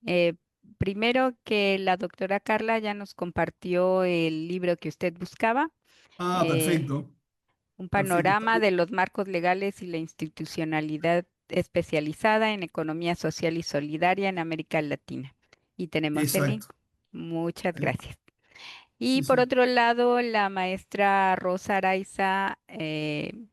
eh, primero que la doctora Carla ya nos compartió el libro que usted buscaba, Ah, eh, perfecto. un Perfecto, panorama de los marcos legales y la institucionalidad especializada en economía social y solidaria en América Latina. Y tenemos el link. exacto. Muchas Ahí va. gracias. Y Sí, por sí. otro lado, la maestra Rosa Araiza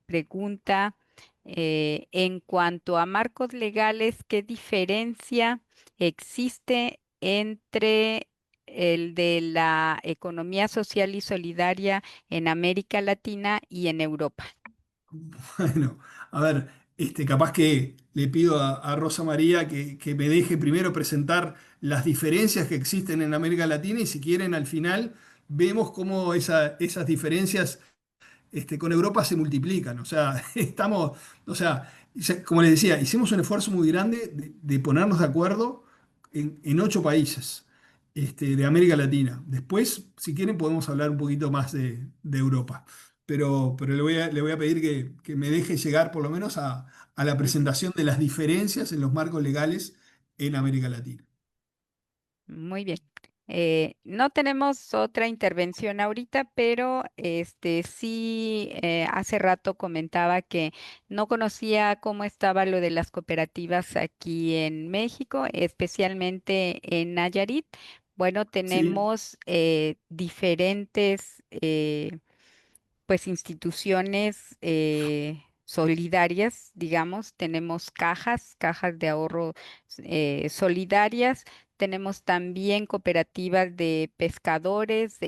pregunta, en cuanto a marcos legales, ¿qué diferencia existe entre el de la economía social y solidaria en América Latina y en Europa? Bueno, a ver, capaz que le pido a Rosa María que me deje primero presentar las diferencias que existen en América Latina y si quieren al final vemos cómo esas diferencias con Europa se multiplican. O sea, o sea, como les decía, hicimos un esfuerzo muy grande de ponernos de acuerdo en 8 países de América Latina. Después, si quieren, podemos hablar un poquito más de Europa. Pero le voy a pedir que me deje llegar por lo menos a la Ujú. presentación de las diferencias en los marcos legales en América Latina. Muy bien. No tenemos otra intervención ahorita, pero sí hace rato comentaba que no conocía cómo estaba lo de las cooperativas aquí en México, especialmente en Nayarit. Bueno, Sí, tenemos diferentes pues instituciones solidarias, digamos, tenemos cajas de ahorro solidarias, tenemos también cooperativas de pescadores,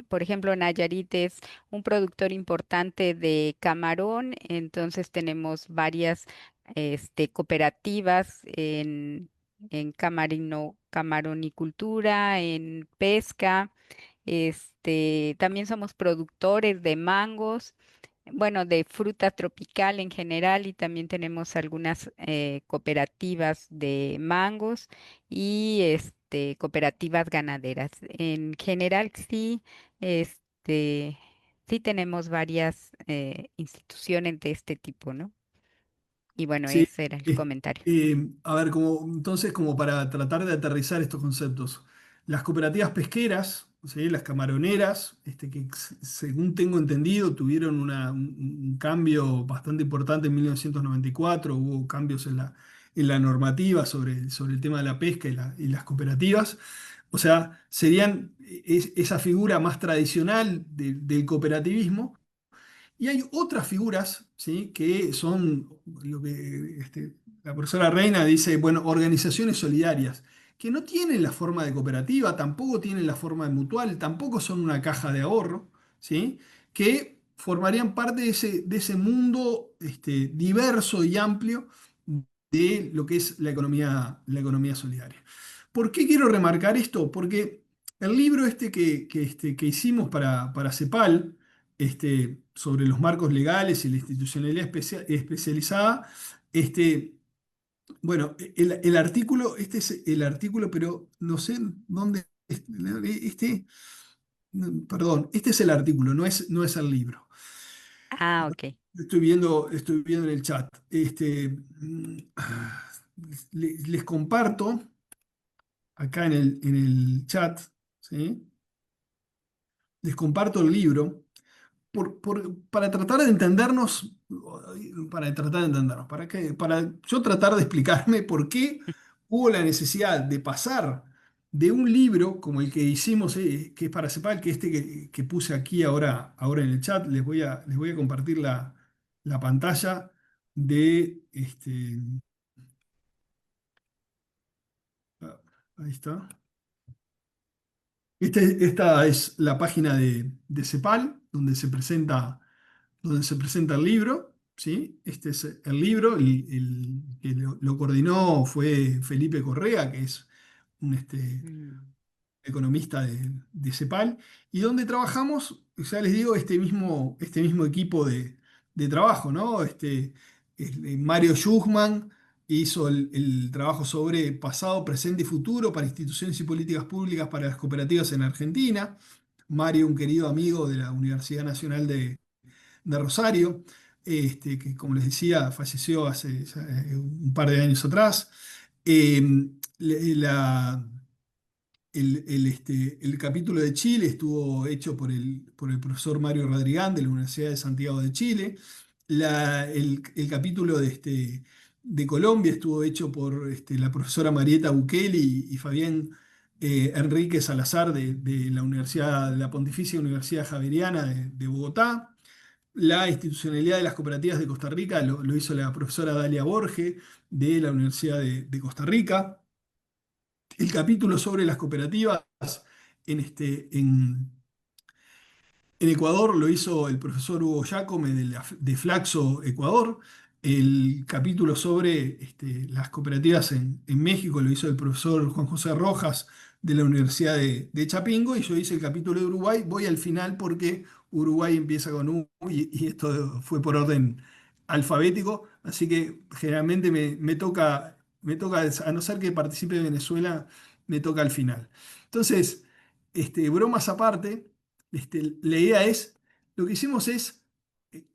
por ejemplo, Nayarit es un productor importante de camarón, entonces tenemos varias cooperativas en camaronicultura, en pesca. También somos productores de mangos, bueno, de fruta tropical en general, y también tenemos algunas cooperativas de mangos y cooperativas ganaderas. En general, sí, sí tenemos varias instituciones de este tipo, ¿no? Y bueno, Sí, ese era el es- comentario. a ver, entonces, como para tratar de aterrizar estos conceptos, las cooperativas pesqueras, ¿sí? Las camaroneras, que según tengo entendido tuvieron un cambio bastante importante en 1994, hubo cambios en la normativa sobre el tema de la pesca y las cooperativas. O sea, serían esa figura más tradicional del cooperativismo. Y hay otras figuras, ¿sí? Que son lo que la profesora Reina dice, bueno, organizaciones solidarias, que no tienen la forma de cooperativa, tampoco tienen la forma de mutual, tampoco son una caja de ahorro, ¿sí? Que formarían parte de ese mundo diverso y amplio de lo que es la economía solidaria. ¿Por qué quiero remarcar esto? Porque el libro que hicimos para CEPAL, sobre los marcos legales y la institucionalidad especializada, bueno, el artículo, este es el artículo, pero no sé dónde, perdón, este es el artículo, no es el libro. Ah, ok. Estoy viendo en el chat. Les comparto acá en el chat, ¿sí? Les comparto el libro para tratar de entendernos, para yo tratar de explicarme por qué hubo la necesidad de pasar de un libro como el que hicimos, que es para CEPAL, que que puse aquí ahora en el chat. Les voy a compartir la pantalla de ahí está. Esta es la página de CEPAL, donde se presenta el libro, ¿sí? Este es el libro, el que lo coordinó fue Felipe Correa, que es un Mm, economista de CEPAL, y donde trabajamos, ya les digo, este mismo equipo de trabajo, ¿no? Mario Schuchman hizo el trabajo sobre pasado, presente y futuro para instituciones y políticas públicas para las cooperativas en Argentina. Mario, un querido amigo de la Universidad Nacional de Rosario, que como les decía, falleció hace ya, un par de años atrás. Eh, la, el capítulo de Chile estuvo hecho por el profesor Mario Radrigán de la Universidad de Santiago de Chile. El capítulo de Colombia estuvo hecho por la profesora Marieta Bukeli y Fabián Enrique Salazar de la Universidad, de la Pontificia Universidad Javeriana de Bogotá. La institucionalidad de las cooperativas de Costa Rica lo hizo la profesora Dalia Borge de la Universidad de Costa Rica. El capítulo sobre las cooperativas en, en Ecuador lo hizo el profesor Hugo Jacome de Flaxo, Ecuador. El capítulo sobre las cooperativas en México lo hizo el profesor Juan José Rojas de la Universidad de Chapingo, y yo hice el capítulo de Uruguay. Voy al final porque Uruguay empieza con U y esto fue por orden alfabético, así que generalmente me toca, a no ser que participe de Venezuela, me toca al final. Entonces, bromas aparte. La idea es, lo que hicimos es eh,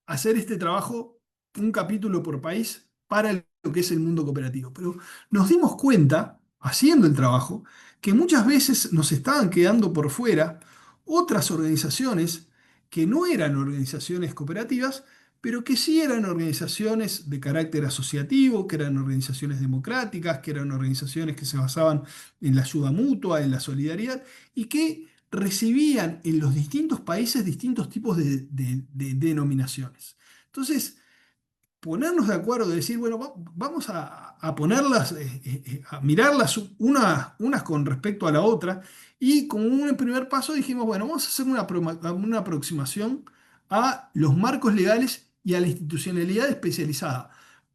hacer este trabajo un capítulo por país para lo que es el mundo cooperativo. Pero nos dimos cuenta, haciendo el trabajo, que muchas veces nos estaban quedando por fuera otras organizaciones que no eran organizaciones cooperativas, pero que sí eran organizaciones de carácter asociativo, que eran organizaciones democráticas, que eran organizaciones que se basaban en la ayuda mutua, en la solidaridad, y que recibían en los distintos países distintos tipos de denominaciones. Entonces, ponernos de acuerdo, de decir, bueno, vamos a ponerlas, a mirarlas unas con respecto a la otra, y como un primer paso dijimos, bueno, vamos a hacer una aproximación a los marcos legales y a la institucionalidad especializada,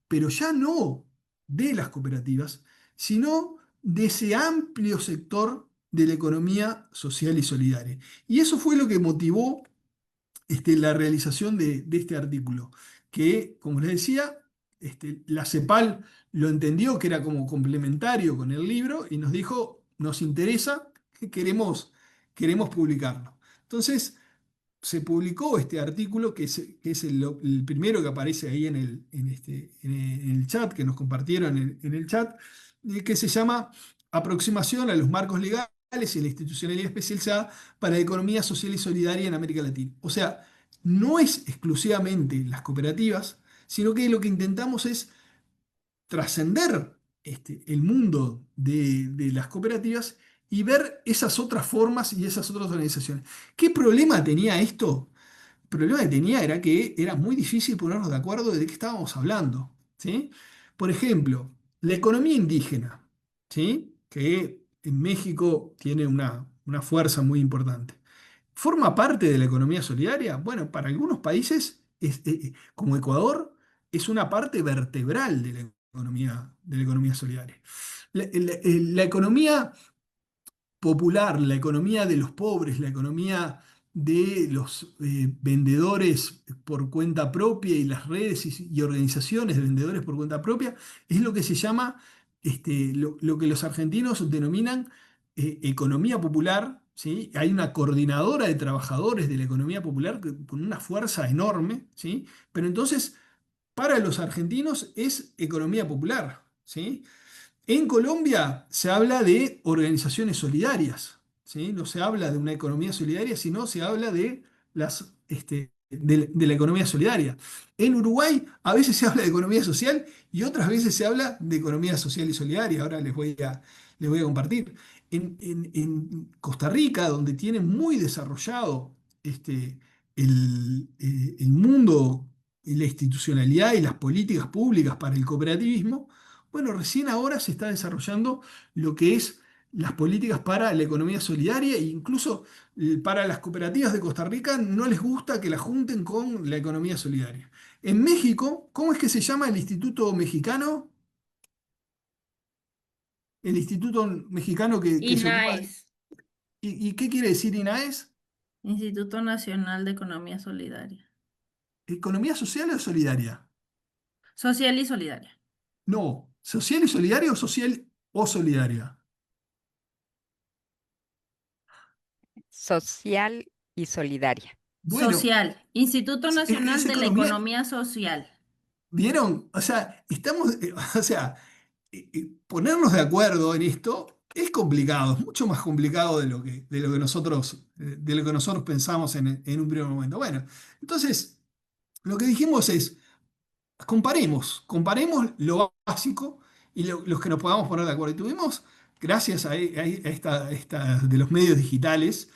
pero ya no de las cooperativas, sino de ese amplio sector de la economía social y solidaria. Y eso fue lo que motivó la realización de este artículo, que, como les decía, la CEPAL lo entendió que era como complementario con el libro y nos dijo, nos interesa, queremos publicarlo. Entonces, se publicó este artículo, que es el primero que aparece ahí en el chat, que nos compartieron en el chat, que se llama Aproximación a los marcos legales y la institucionalidad especializada para la economía social y solidaria en América Latina. O sea, no es exclusivamente las cooperativas, sino que lo que intentamos es trascender el mundo de las cooperativas y ver esas otras formas y esas otras organizaciones. ¿Qué problema tenía esto? El problema que tenía era que era muy difícil ponernos de acuerdo de qué estábamos hablando, ¿sí? Por ejemplo, la economía indígena, ¿sí? Que en México tiene una fuerza muy importante. ¿Forma parte de la economía solidaria? Bueno, para algunos países, como Ecuador, es una parte vertebral de la economía solidaria. La economía popular, la economía de los pobres, la economía de los vendedores por cuenta propia y las redes y organizaciones de vendedores por cuenta propia, es lo que se llama, lo que los argentinos denominan economía popular. ¿Sí? Hay una coordinadora de trabajadores de la economía popular con una fuerza enorme, ¿sí? Pero entonces, para los argentinos es economía popular, ¿sí? En Colombia se habla de organizaciones solidarias, ¿sí? No se habla de una economía solidaria, sino se habla de la economía solidaria. En Uruguay a veces se habla de economía social y otras veces se habla de economía social y solidaria. Ahora les voy a compartir. En Costa Rica, donde tiene muy desarrollado el mundo y la institucionalidad y las políticas públicas para el cooperativismo, bueno, recién ahora se está desarrollando lo que es las políticas para la economía solidaria e incluso para las cooperativas de Costa Rica no les gusta que la junten con la economía solidaria. En México, ¿cómo es que se llama el Instituto Mexicano? El Instituto Mexicano que se ocupa. INAES, ¿Y qué quiere decir INAES? Instituto Nacional de Economía Solidaria. ¿Economía social o solidaria? Social y solidaria. No, ¿social y solidaria o social o solidaria? Social y solidaria. Bueno, Social, Instituto es Nacional de la economía. Economía Social. ¿Vieron? O sea, o sea, ponernos de acuerdo en esto es complicado, es mucho más complicado de lo que nosotros pensamos en un primer momento. Bueno, entonces, lo que dijimos es, comparemos lo básico y los que nos podamos poner de acuerdo. Y tuvimos, gracias de los medios digitales,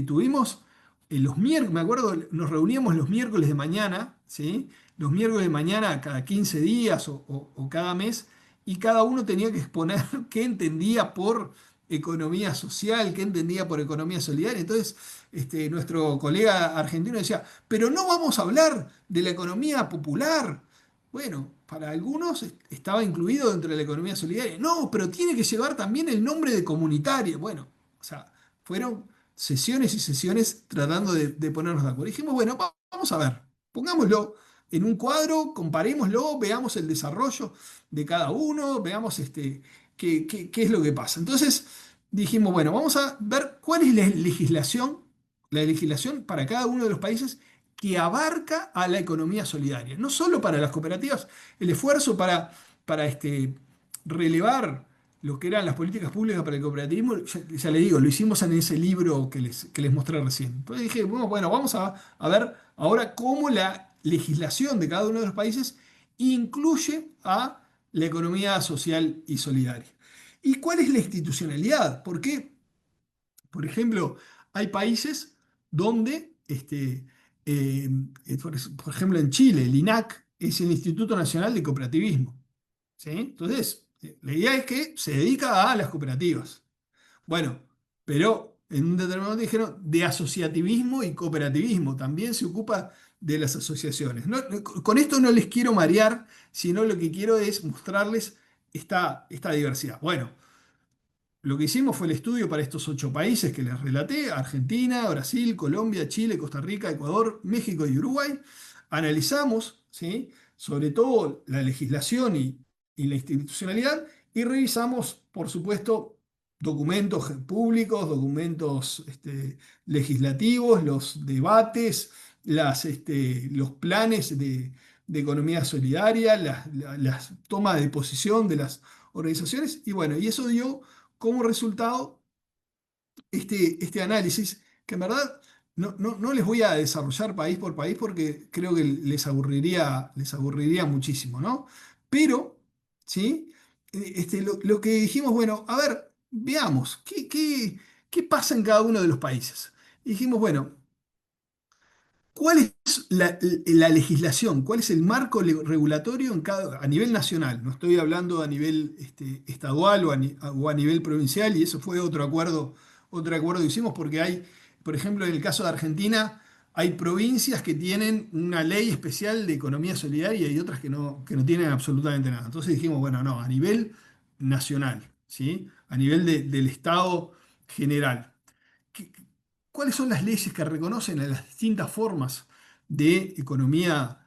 tuvimos los miércoles, me acuerdo, nos reuníamos los miércoles de mañana, ¿sí? Los miércoles de mañana cada 15 días o cada mes, y cada uno tenía que exponer qué entendía por economía social, qué entendía por economía solidaria. Entonces, nuestro colega argentino decía, pero no vamos a hablar de la economía popular. Bueno, para algunos estaba incluido dentro de la economía solidaria. No, pero tiene que llevar también el nombre de comunitaria. Bueno, o sea, fueron sesiones y sesiones tratando de ponernos de acuerdo. Dijimos, bueno, vamos a ver, pongámoslo en un cuadro, comparémoslo, veamos el desarrollo de cada uno, veamos qué es lo que pasa. Entonces dijimos, bueno, vamos a ver cuál es la legislación para cada uno de los países que abarca a la economía solidaria. No solo para las cooperativas, el esfuerzo para relevar lo que eran las políticas públicas para el cooperativismo, ya le digo, lo hicimos en ese libro que les mostré recién. Entonces dije, bueno, vamos a ver ahora cómo la legislación de cada uno de los países incluye a la economía social y solidaria. ¿Y cuál es la institucionalidad? Porque, por ejemplo, hay países donde, por ejemplo, en Chile, el INAC es el Instituto Nacional de Cooperativismo. ¿Sí? Entonces, la idea es que se dedica a las cooperativas. Bueno, pero en un determinado momento dijeron de asociativismo y cooperativismo, también se ocupa de las asociaciones. Con esto no les quiero marear, sino lo que quiero es mostrarles esta diversidad. Bueno, lo que hicimos fue el estudio para estos 8 países que les relaté: Argentina, Brasil, Colombia, Chile, Costa Rica, Ecuador, México y Uruguay. Analizamos, ¿sí?, sobre todo la legislación y la institucionalidad, y revisamos, por supuesto, documentos públicos, documentos legislativos, los debates, los planes de economía solidaria, las tomas de posición de las organizaciones, y bueno, y eso dio como resultado este análisis, que en verdad no les voy a desarrollar país por país porque creo que les aburriría muchísimo, ¿no? Pero, ¿sí? Lo que dijimos, bueno, a ver, veamos, ¿qué pasa en cada uno de los países? Y dijimos, bueno, ¿cuál es la legislación? ¿Cuál es el marco regulatorio a nivel nacional? No estoy hablando a nivel estadual o a nivel provincial, y eso fue otro acuerdo que hicimos, porque hay, por ejemplo, en el caso de Argentina, hay provincias que tienen una ley especial de economía solidaria y otras que no tienen absolutamente nada. Entonces dijimos, bueno, no, a nivel nacional, ¿sí? A nivel del Estado general. ¿Qué- ¿Cuáles son las leyes que reconocen a las distintas formas de economía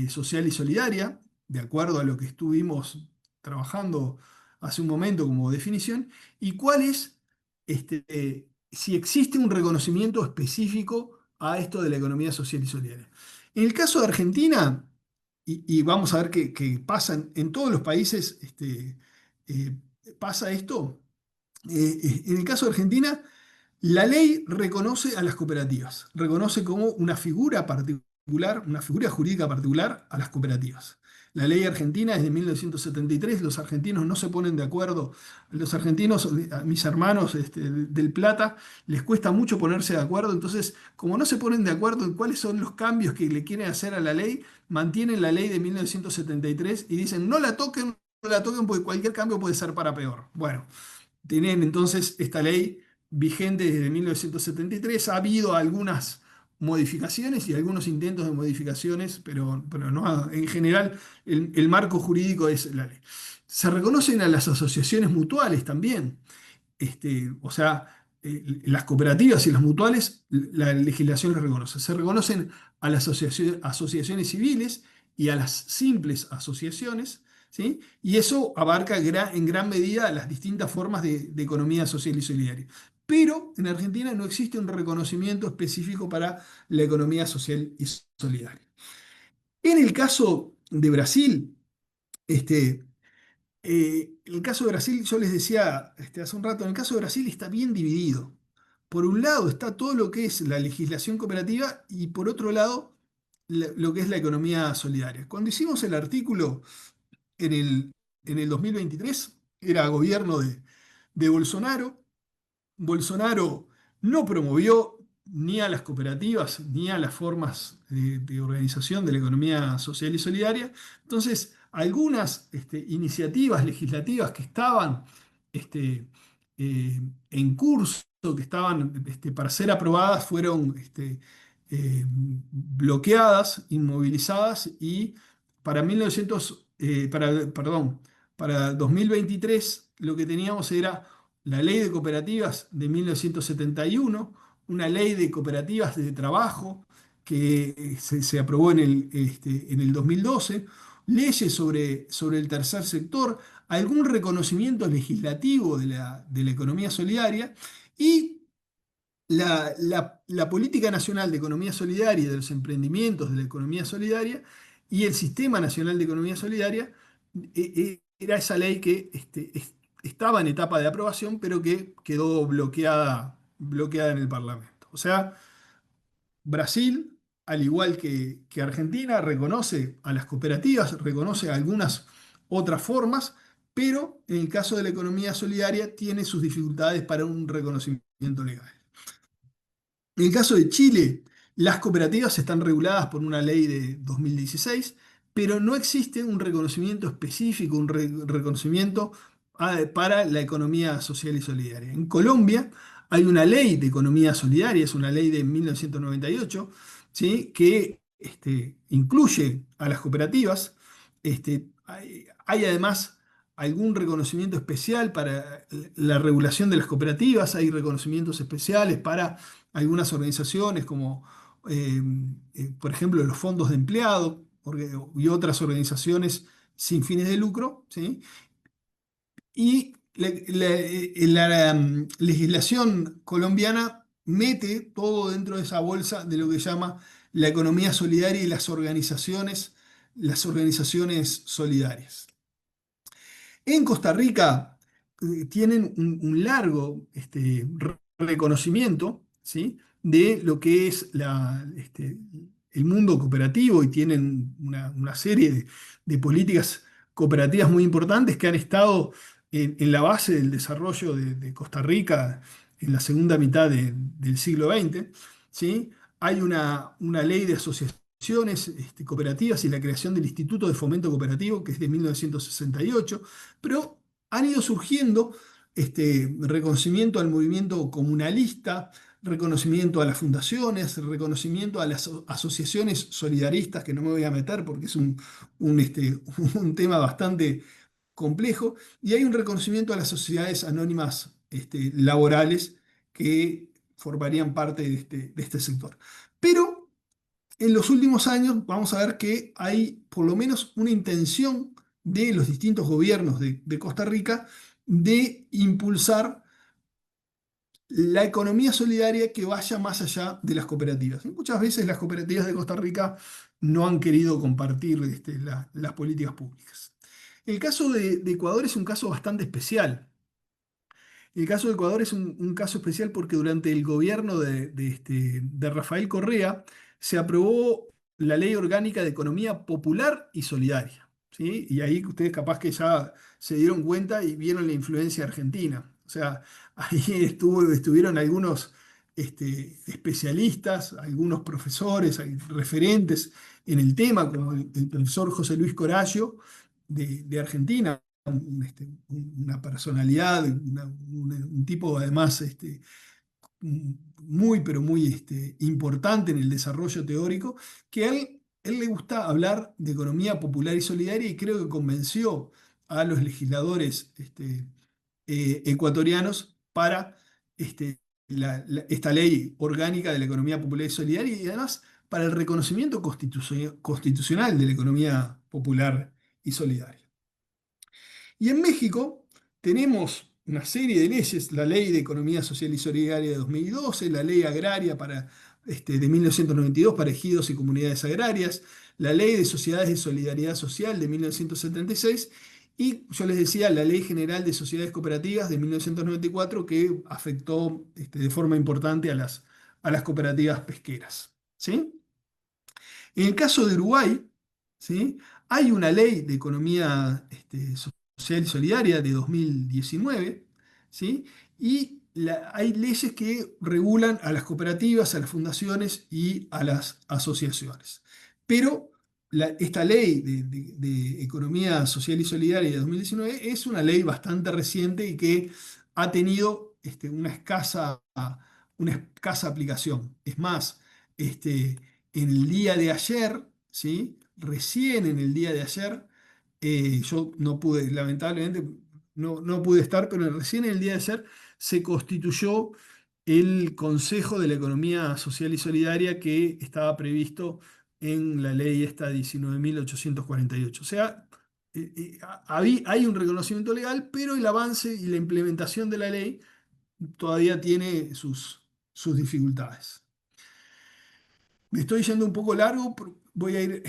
social y solidaria, de acuerdo a lo que estuvimos trabajando hace un momento como definición? ¿Y cuál es, si existe un reconocimiento específico a esto de la economía social y solidaria? En el caso de Argentina, y vamos a ver qué pasa en todos los países, eh, pasa esto. En el caso de Argentina, la ley reconoce a las cooperativas, reconoce como una figura particular, una figura jurídica particular a las cooperativas. La ley argentina es de 1973, los argentinos no se ponen de acuerdo, los argentinos, a mis hermanos del Plata, les cuesta mucho ponerse de acuerdo, entonces como no se ponen de acuerdo en cuáles son los cambios que le quieren hacer a la ley, mantienen la ley de 1973 y dicen no la toquen porque cualquier cambio puede ser para peor. Bueno, tienen entonces esta ley vigente desde 1973. Ha habido algunas modificaciones y algunos intentos de modificaciones, pero no, en general el marco jurídico es la ley. Se reconocen a las asociaciones mutuales también. O sea, las cooperativas y las mutuales, la legislación les reconoce. Se reconocen a las asociaciones civiles y a las simples asociaciones, ¿sí? Y eso abarca en gran medida las distintas formas de economía social y solidaria. Pero en Argentina no existe un reconocimiento específico para la economía social y solidaria. En el caso de Brasil, este, en el caso de Brasil, yo les decía hace un rato, en el caso de Brasil está bien dividido. Por un lado está todo lo que es la legislación cooperativa y por otro lado lo que es la economía solidaria. Cuando hicimos el artículo en el 2023, era gobierno de Bolsonaro. Bolsonaro no promovió ni a las cooperativas ni a las formas de organización de la economía social y solidaria. Entonces, algunas iniciativas legislativas que estaban este, en curso, que estaban para ser aprobadas, fueron bloqueadas, inmovilizadas, y para 2023 lo que teníamos era la ley de cooperativas de 1971, una ley de cooperativas de trabajo que se aprobó en el 2012, leyes sobre el tercer sector, algún reconocimiento legislativo de la economía solidaria, y la Política Nacional de Economía Solidaria y de los emprendimientos de la economía solidaria y el Sistema Nacional de Economía Solidaria. Era esa ley que estaba en etapa de aprobación, pero que quedó bloqueada en el Parlamento. O sea, Brasil, al igual que Argentina, reconoce a las cooperativas, reconoce algunas otras formas, pero en el caso de la economía solidaria tiene sus dificultades para un reconocimiento legal. En el caso de Chile, las cooperativas están reguladas por una ley de 2016, pero no existe un reconocimiento específico, un reconocimiento para la economía social y solidaria. En Colombia hay una ley de economía solidaria, es una ley de 1998, ¿sí?, que incluye a las cooperativas. Hay además algún reconocimiento especial para la regulación de las cooperativas, hay reconocimientos especiales para algunas organizaciones como, por ejemplo, los fondos de empleado y otras organizaciones sin fines de lucro, ¿sí? Y la legislación colombiana mete todo dentro de esa bolsa de lo que llama la economía solidaria y las organizaciones solidarias. En Costa Rica tienen un largo reconocimiento, ¿sí? De lo que es el mundo cooperativo y tienen una serie de políticas cooperativas muy importantes que han estado en la base del desarrollo de Costa Rica en la segunda mitad del siglo XX, ¿sí? Hay una ley de asociaciones cooperativas y la creación del Instituto de Fomento Cooperativo, que es de 1968, pero han ido surgiendo reconocimiento al movimiento comunalista, reconocimiento a las fundaciones, reconocimiento a las asociaciones solidaristas, que no me voy a meter porque es un tema bastante complejo, y hay un reconocimiento a las sociedades anónimas laborales que formarían parte de este sector. Pero en los últimos años vamos a ver que hay por lo menos una intención de los distintos gobiernos de Costa Rica de impulsar la economía solidaria que vaya más allá de las cooperativas. Y muchas veces las cooperativas de Costa Rica no han querido compartir las políticas públicas. El caso de Ecuador es un caso bastante especial. El caso de Ecuador es un caso especial porque durante el gobierno de Rafael Correa se aprobó la Ley Orgánica de Economía Popular y Solidaria, ¿sí? Y ahí ustedes capaz que ya se dieron cuenta y vieron la influencia argentina. O sea, ahí estuvieron algunos especialistas, algunos profesores, hay referentes en el tema, como el profesor José Luis Corallo de Argentina, una personalidad, un tipo además muy, pero muy importante en el desarrollo teórico, que a él le gusta hablar de economía popular y solidaria y creo que convenció a los legisladores ecuatorianos para esta ley orgánica de la economía popular y solidaria y además para el reconocimiento constitucional de la economía popular y solidaria. Y en México tenemos una serie de leyes, la Ley de Economía Social y Solidaria de 2012, la Ley Agraria de 1992 para ejidos y comunidades agrarias, la Ley de Sociedades de Solidaridad Social de 1976 y, yo les decía, la Ley General de Sociedades Cooperativas de 1994 que afectó de forma importante a las cooperativas pesqueras, ¿sí? En el caso de Uruguay, ¿sí? Hay una ley de economía social y solidaria de 2019, ¿sí? Y hay leyes que regulan a las cooperativas, a las fundaciones y a las asociaciones. Pero esta ley de economía social y solidaria de 2019 es una ley bastante reciente y que ha tenido una escasa aplicación. Es más, en el día de ayer, ¿sí? Recién en el día de ayer, yo no pude, lamentablemente, no pude estar, pero recién en el día de ayer se constituyó el Consejo de la Economía Social y Solidaria que estaba previsto en la ley esta 19.848. O sea, hay un reconocimiento legal, pero el avance y la implementación de la ley todavía tiene sus dificultades. Me estoy yendo un poco largo, voy a ir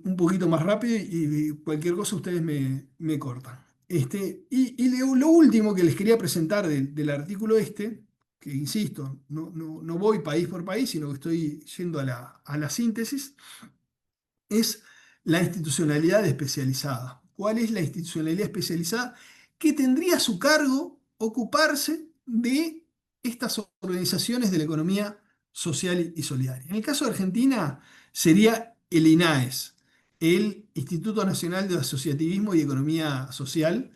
un poquito más rápido y cualquier cosa ustedes me cortan. Y lo último que les quería presentar del artículo que insisto, no voy país por país, sino que estoy yendo a la síntesis, es la institucionalidad especializada. ¿Cuál es la institucionalidad especializada? Que tendría a su cargo ocuparse de estas organizaciones de la economía social y solidaria. En el caso de Argentina sería el INAES, el Instituto Nacional de Asociativismo y Economía Social,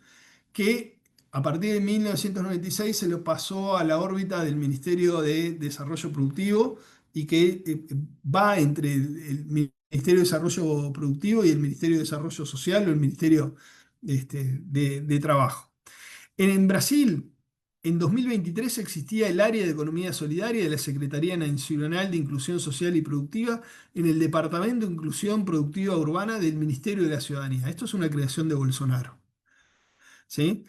que a partir de 1996 se lo pasó a la órbita del Ministerio de Desarrollo Productivo y que va entre el Ministerio de Desarrollo Productivo y el Ministerio de Desarrollo Social o el Ministerio de trabajo. En Brasil, en 2023 existía el área de economía solidaria de la Secretaría Nacional de Inclusión Social y Productiva en el Departamento de Inclusión Productiva Urbana del Ministerio de la Ciudadanía. Esto es una creación de Bolsonaro. ¿Sí?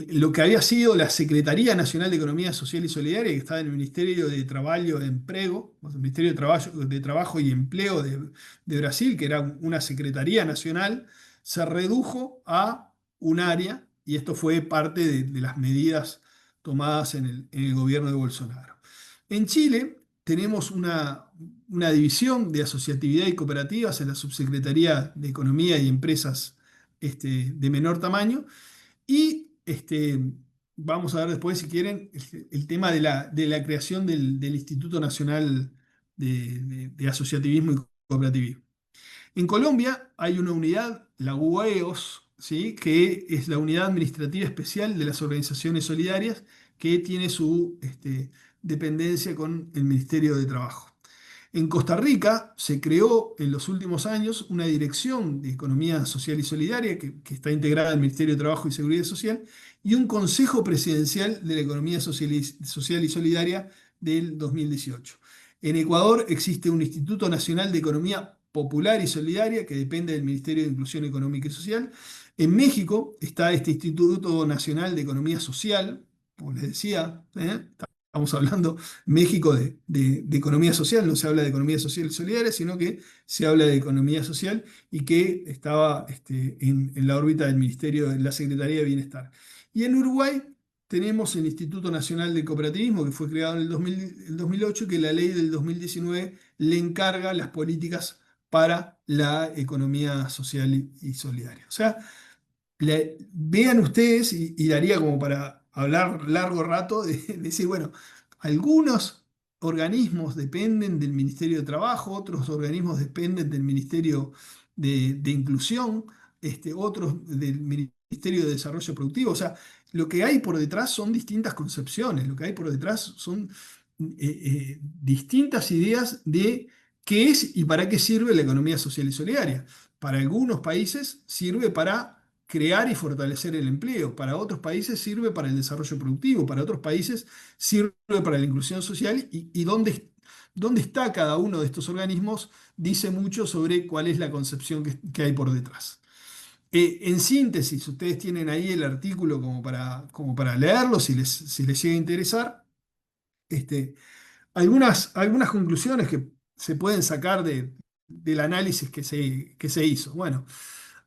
Lo que había sido la Secretaría Nacional de Economía Social y Solidaria, que estaba en el Ministerio de Trabajo e Empleo, o sea, el Ministerio de Trabajo y Empleo de Brasil, que era una Secretaría Nacional, se redujo a un área, y esto fue parte de las medidas tomadas en el gobierno de Bolsonaro. En Chile tenemos una división de asociatividad y cooperativas en la Subsecretaría de Economía y Empresas de menor tamaño. Y vamos a ver después, si quieren, el tema de la creación del Instituto Nacional de Asociativismo y Cooperativismo. En Colombia hay una unidad, la UEOS, ¿sí? Que es la Unidad Administrativa Especial de las Organizaciones Solidarias, que tiene su dependencia con el Ministerio de Trabajo. En Costa Rica se creó en los últimos años una dirección de economía social y solidaria que está integrada al Ministerio de Trabajo y Seguridad Social y un Consejo Presidencial de la Economía Social y Solidaria del 2018. En Ecuador existe un Instituto Nacional de Economía Popular y Solidaria que depende del Ministerio de Inclusión Económica y Social. En México está este Instituto Nacional de Economía Social, como les decía, estamos hablando México de economía social, no se habla de economía social solidaria, sino que se habla de economía social y que estaba en la órbita del Ministerio de la Secretaría de Bienestar. Y en Uruguay tenemos el Instituto Nacional de Cooperativismo, que fue creado en el 2008, que la ley del 2019 le encarga las políticas para la economía social y solidaria. O sea, vean ustedes, y daría como para hablar largo rato, de decir, bueno, algunos organismos dependen del Ministerio de Trabajo, otros organismos dependen del Ministerio de Inclusión, otros del Ministerio de Desarrollo Productivo. O sea, lo que hay por detrás son distintas concepciones, lo que hay por detrás son distintas ideas de qué es y para qué sirve la economía social y solidaria. Para algunos países sirve para crear y fortalecer el empleo, para otros países sirve para el desarrollo productivo, para otros países sirve para la inclusión social y dónde está cada uno de estos organismos dice mucho sobre cuál es la concepción que hay por detrás. En síntesis, ustedes tienen ahí el artículo como para leerlo si les llega a interesar. Algunas conclusiones que se pueden sacar del análisis que se hizo. Bueno,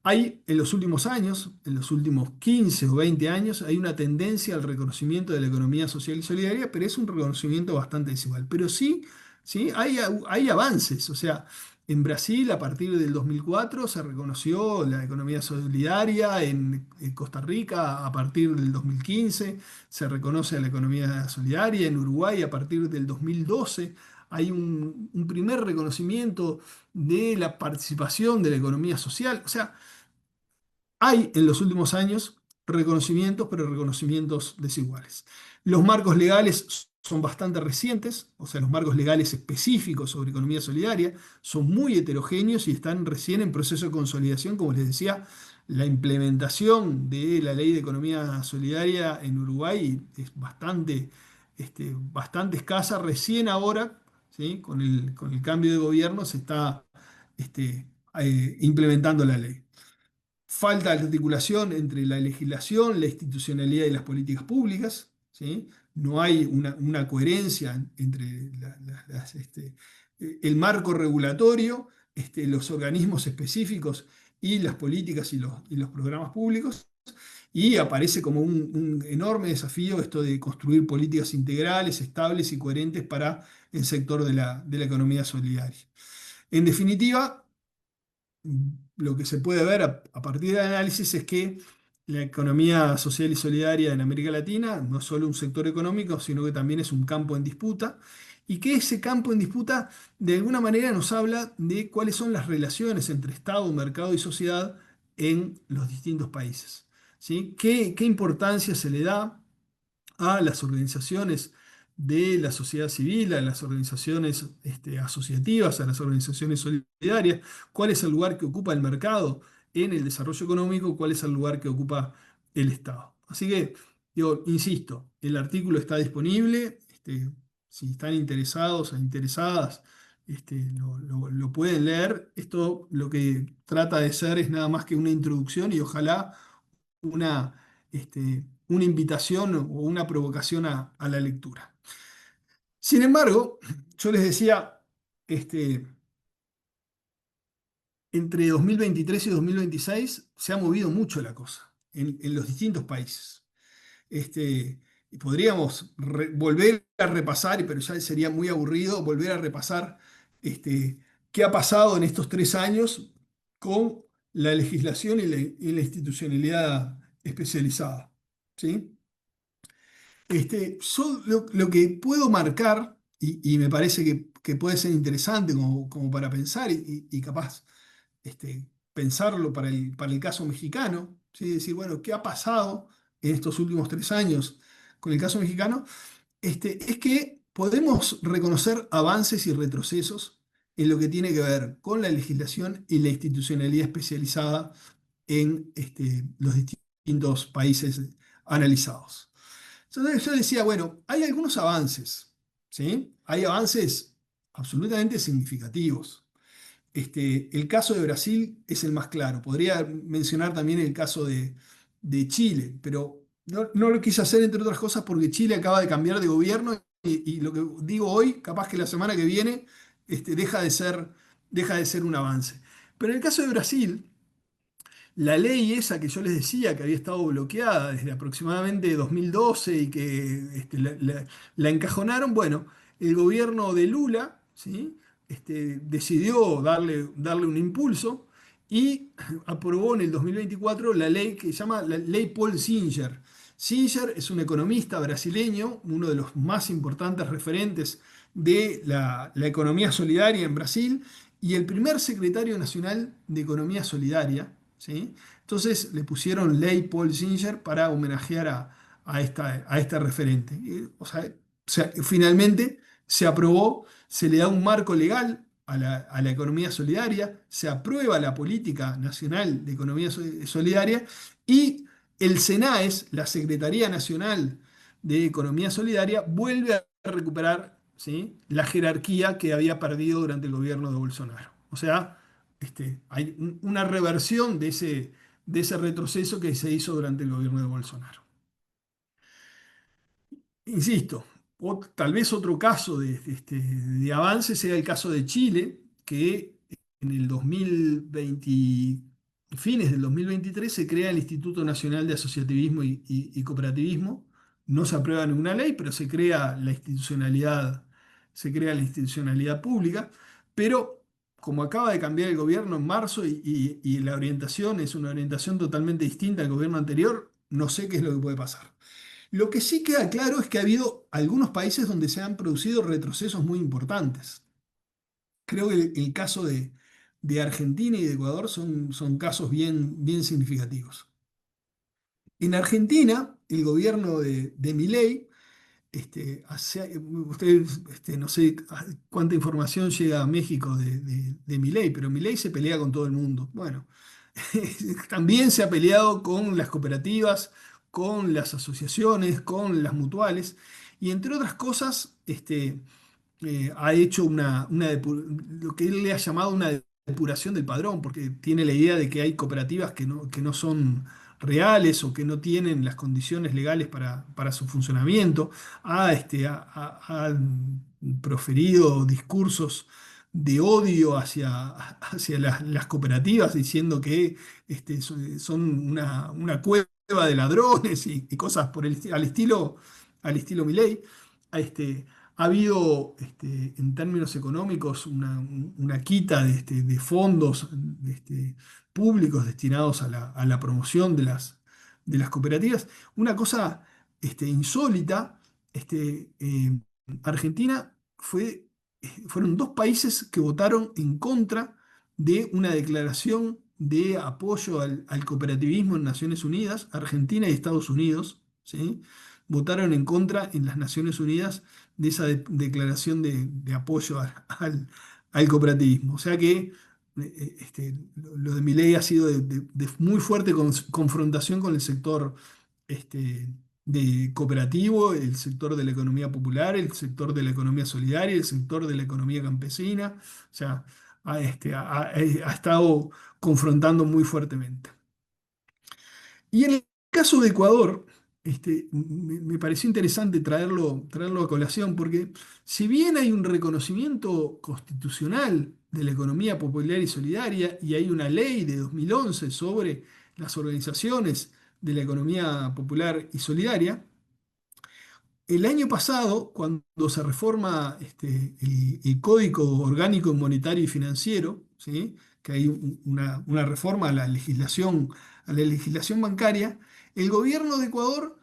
hay en los últimos años, en los últimos 15 o 20 años, hay una tendencia al reconocimiento de la economía social y solidaria, pero es un reconocimiento bastante desigual. Pero sí, hay avances. O sea, en Brasil, a partir del 2004, se reconoció la economía solidaria. En Costa Rica, a partir del 2015, se reconoce la economía solidaria. En Uruguay, a partir del 2012, hay un primer reconocimiento de la participación de la economía social. O sea, hay en los últimos años reconocimientos, pero reconocimientos desiguales. Los marcos legales son bastante recientes, o sea, los marcos legales específicos sobre economía solidaria son muy heterogéneos y están recién en proceso de consolidación. Como les decía, la implementación de la ley de economía solidaria en Uruguay es bastante escasa. Recién ahora, ¿sí? Con el cambio de gobierno se está implementando la ley. Falta de articulación entre la legislación, la institucionalidad y las políticas públicas, ¿sí? No hay una coherencia entre el marco regulatorio, los organismos específicos y las políticas y los programas públicos. Y aparece como un enorme desafío esto de construir políticas integrales, estables y coherentes para el sector de la economía solidaria. En definitiva, lo que se puede ver a partir del análisis es que la economía social y solidaria en América Latina no es solo un sector económico, sino que también es un campo en disputa, y que ese campo en disputa de alguna manera nos habla de cuáles son las relaciones entre Estado, mercado y sociedad en los distintos países, ¿sí? ¿Qué importancia se le da a las organizaciones de la sociedad civil, a las organizaciones asociativas, a las organizaciones solidarias? ¿Cuál es el lugar que ocupa el mercado en el desarrollo económico, cuál es el lugar que ocupa el Estado. Así que, digo, insisto, el artículo está disponible, si están interesados o interesadas, lo pueden leer. Esto lo que trata de ser es nada más que una introducción y ojalá una, una invitación o una provocación a la lectura. Sin embargo, yo les decía, entre 2023 y 2026 se ha movido mucho la cosa en los distintos países. Y podríamos volver a repasar, pero ya sería muy aburrido, volver a repasar qué ha pasado en estos 3 años con la legislación y la institucionalidad especializada. ¿Sí? Yo lo que puedo marcar, y me parece que puede ser interesante como para pensar y capaz pensarlo para el caso mexicano, ¿sí? Decir, bueno, ¿qué ha pasado en estos últimos 3 años con el caso mexicano? Es que podemos reconocer avances y retrocesos en lo que tiene que ver con la legislación y la institucionalidad especializada en los distintos países analizados. Entonces yo decía, bueno, hay algunos avances, ¿sí? Hay avances absolutamente significativos. El caso de Brasil es el más claro. Podría mencionar también el caso de Chile, pero no lo quise hacer entre otras cosas porque Chile acaba de cambiar de gobierno y lo que digo hoy, capaz que la semana que viene, deja de ser un avance. Pero en el caso de Brasil, la ley esa que yo les decía que había estado bloqueada desde aproximadamente 2012 y que la encajonaron, bueno, el gobierno de Lula, ¿sí? Decidió darle un impulso y aprobó en el 2024 la ley que se llama la Ley Paul Singer. Singer es un economista brasileño, uno de los más importantes referentes de la economía solidaria en Brasil y el primer secretario nacional de Economía Solidaria. ¿Sí? Entonces le pusieron Ley Paul Singer para homenajear a esta referente. Finalmente se aprobó, se le da un marco legal a la economía solidaria, se aprueba la política nacional de economía solidaria y el SENAES, la Secretaría Nacional de Economía Solidaria, vuelve a recuperar, ¿sí?, la jerarquía que había perdido durante el gobierno de Bolsonaro. O sea, hay una reversión de ese retroceso que se hizo durante el gobierno de Bolsonaro. Insisto, tal vez otro caso de avance sea el caso de Chile, que en el 2020, fines del 2023 se crea el Instituto Nacional de Asociativismo y Cooperativismo. No se aprueba ninguna ley, pero se crea la institucionalidad pública. Pero como acaba de cambiar el gobierno en marzo y la orientación es una orientación totalmente distinta al gobierno anterior, no sé qué es lo que puede pasar. Lo que sí queda claro es que ha habido algunos países donde se han producido retrocesos muy importantes. Creo que el caso de Argentina y de Ecuador son casos bien significativos. En Argentina, el gobierno de Milei, ustedes, no sé cuánta información llega a México de Milei, pero Milei se pelea con todo el mundo. Bueno, también se ha peleado con las cooperativas, con las asociaciones, con las mutuales, y entre otras cosas, ha hecho lo que él le ha llamado una depuración del padrón, porque tiene la idea de que hay cooperativas que no son reales o que no tienen las condiciones legales para su funcionamiento. Ha proferido discursos de odio hacia las cooperativas, diciendo que son una cueva de ladrones y cosas al estilo Milei. Ha habido, en términos económicos, una quita de fondos públicos destinados a la promoción de las cooperativas. Una cosa insólita, Argentina fueron 2 países que votaron en contra de una declaración de apoyo al cooperativismo en Naciones Unidas, Argentina y Estados Unidos, ¿sí? Votaron en contra en las Naciones Unidas de esa declaración de apoyo al cooperativismo. O sea que lo de Milei ha sido de muy fuerte confrontación con el sector de cooperativo, el sector de la economía popular, el sector de la economía solidaria, el sector de la economía campesina. O sea, ha estado confrontando muy fuertemente. Y en el caso de Ecuador, me pareció interesante traerlo a colación, porque si bien hay un reconocimiento constitucional de la economía popular y solidaria, y hay una ley de 2011 sobre las organizaciones de la economía popular y solidaria, el año pasado, cuando se reforma el Código Orgánico Monetario y Financiero, ¿sí? Que hay una reforma a la legislación bancaria, el gobierno de Ecuador,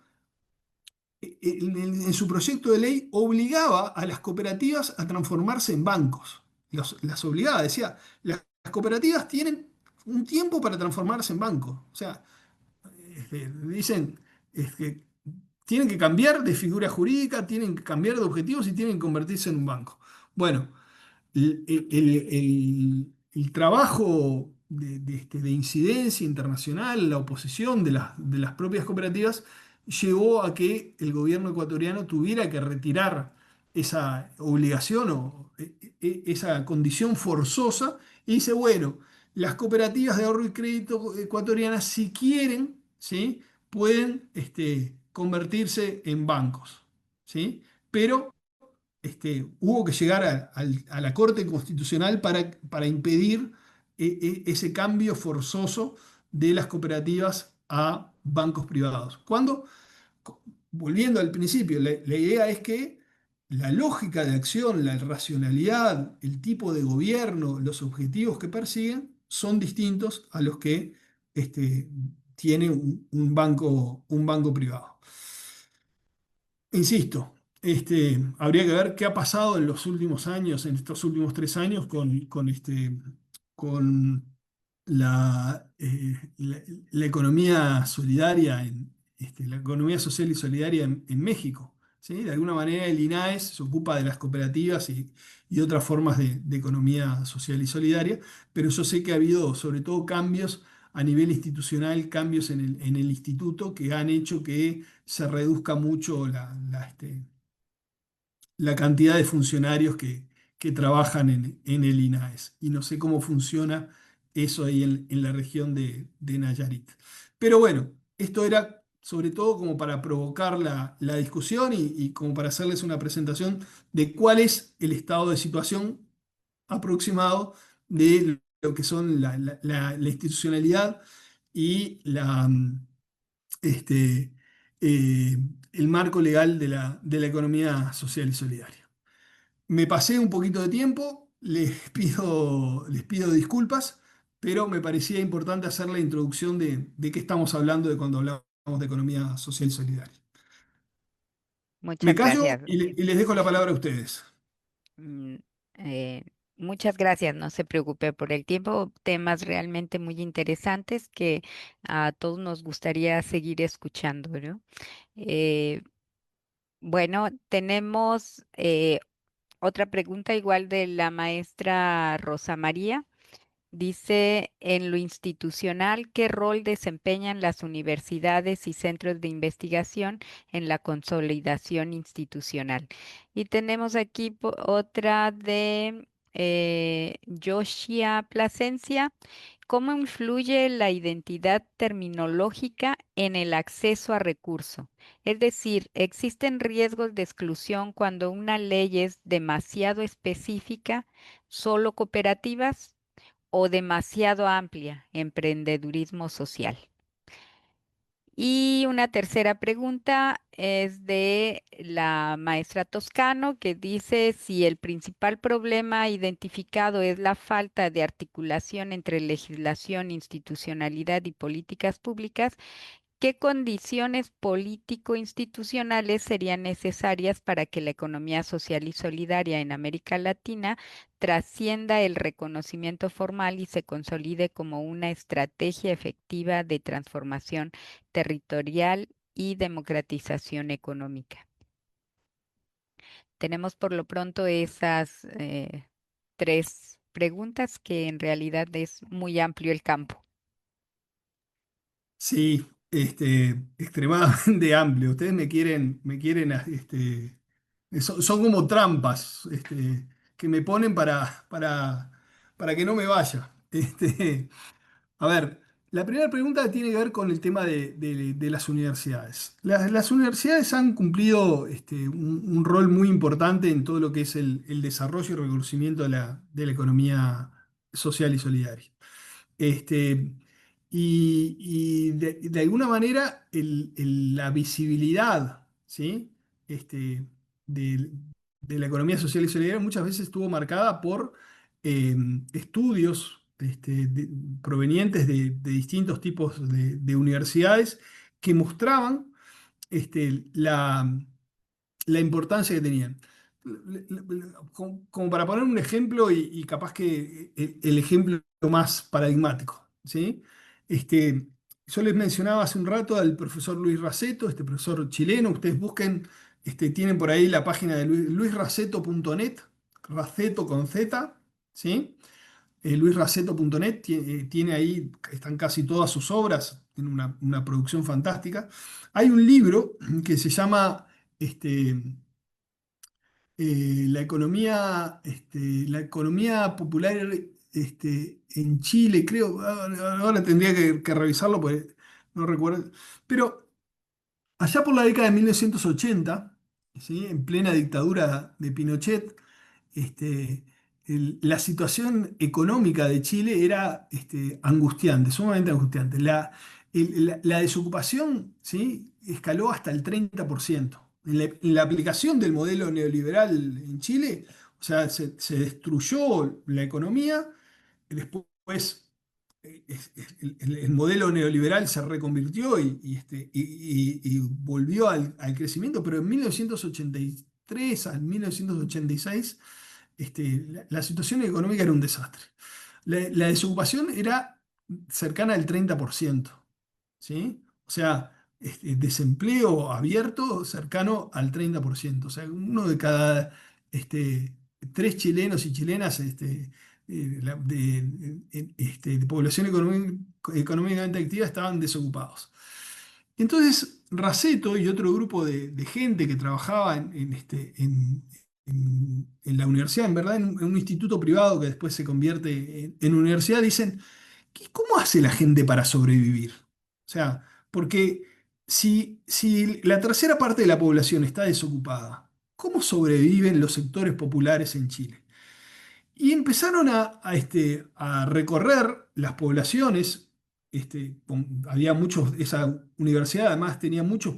en su proyecto de ley, obligaba a las cooperativas a transformarse en bancos. Las obligaba, decía, las cooperativas tienen un tiempo para transformarse en bancos. O sea, dicen, este, tienen que cambiar de figura jurídica, tienen que cambiar de objetivos y tienen que convertirse en un banco. Bueno, el trabajo de incidencia internacional, la oposición de las propias cooperativas, llevó a que el gobierno ecuatoriano tuviera que retirar esa obligación o esa condición forzosa y dice, bueno, las cooperativas de ahorro y crédito ecuatorianas, si quieren, ¿sí? Pueden convertirse en bancos, ¿sí? Pero hubo que llegar a la Corte Constitucional para impedir ese cambio forzoso de las cooperativas a bancos privados. Volviendo al principio, la idea es que la lógica de acción, la racionalidad, el tipo de gobierno, los objetivos que persiguen son distintos a los que tiene un banco privado. Insisto, habría que ver qué ha pasado en los últimos años, en estos últimos 3 años, con la economía solidaria, la economía social y solidaria en México. ¿Sí? De alguna manera el INAES se ocupa de las cooperativas y otras formas de economía social y solidaria, pero yo sé que ha habido sobre todo cambios a nivel institucional, cambios en el instituto que han hecho que se reduzca mucho la cantidad de funcionarios que trabajan en el INAES. Y no sé cómo funciona eso ahí en la región de Nayarit. Pero bueno, esto era sobre todo como para provocar la discusión y como para hacerles una presentación de cuál es el estado de situación aproximado de lo que son la institucionalidad y este, eh, el marco legal de la economía social y solidaria. Me pasé un poquito de tiempo, les pido disculpas, pero me parecía importante hacer la introducción de qué estamos hablando de cuando hablamos de economía social y solidaria. Me Muchas callo gracias. y les dejo la palabra a ustedes. Mm, eh, Muchas gracias, no se preocupe por el tiempo, temas realmente muy interesantes que a todos nos gustaría seguir escuchando, ¿no? Eh, bueno, tenemos otra pregunta igual de la maestra Rosa María. Dice, en lo institucional, ¿qué rol desempeñan las universidades y centros de investigación en la consolidación institucional? Y tenemos aquí otra de Joshia Plasencia. ¿Cómo influye la identidad terminológica en el acceso a recurso? Es decir, ¿existen riesgos de exclusión cuando una ley es demasiado específica, solo cooperativas? ¿O demasiado amplia, emprendedurismo social? Y una tercera pregunta es de la maestra Toscano, que dice si el principal problema identificado es la falta de articulación entre legislación, institucionalidad y políticas públicas. ¿Qué condiciones político-institucionales serían necesarias para que la economía social y solidaria en América Latina trascienda el reconocimiento formal y se consolide como una estrategia efectiva de transformación territorial y democratización económica? Tenemos por lo pronto esas tres preguntas, que en realidad es muy amplio el campo. Sí, extremadamente amplio. Ustedes son como trampas, que me ponen para que no me vaya. A ver, la primera pregunta tiene que ver con el tema de las universidades. Las universidades han cumplido un rol muy importante en todo lo que es el desarrollo y reconocimiento de la economía social y solidaria. Este, y de alguna manera la visibilidad, ¿sí? este, de, de la economía social y solidaria muchas veces estuvo marcada por eh, estudios provenientes de distintos tipos de universidades que mostraban la importancia que tenían. Como para poner un ejemplo y capaz que el ejemplo más paradigmático, ¿sí? Este, yo les mencionaba hace un rato al profesor Luis Raceto, este profesor chileno. Ustedes busquen, tienen por ahí la página de luisraceto.net, Raceto con Z, ¿sí? Luisraceto.net tiene ahí, están casi todas sus obras, tiene una producción fantástica. Hay un libro que se llama la economía popular en Chile, creo. Ahora tendría que revisarlo porque no recuerdo. Pero allá por la década de 1980, ¿sí? En plena dictadura de Pinochet, la situación económica de Chile era angustiante, sumamente angustiante. La desocupación, ¿sí? Escaló hasta el 30%. En la aplicación del modelo neoliberal en Chile, o sea, se destruyó la economía. Después el modelo neoliberal se reconvirtió y volvió al crecimiento, pero en 1983 al 1986 la situación económica era un desastre. La desocupación era cercana al 30%, ¿sí? O sea, desempleo abierto cercano al 30%. O sea, uno de cada tres chilenos y chilenas de población económicamente activa estaban desocupados. Entonces, Raceto y otro grupo de gente que trabajaba en la universidad, en verdad, en un instituto privado que después se convierte en universidad, dicen: ¿cómo hace la gente para sobrevivir? O sea, porque si la tercera parte de la población está desocupada, ¿cómo sobreviven los sectores populares en Chile? Y empezaron a recorrer las poblaciones. Había muchos, esa universidad además tenía muchos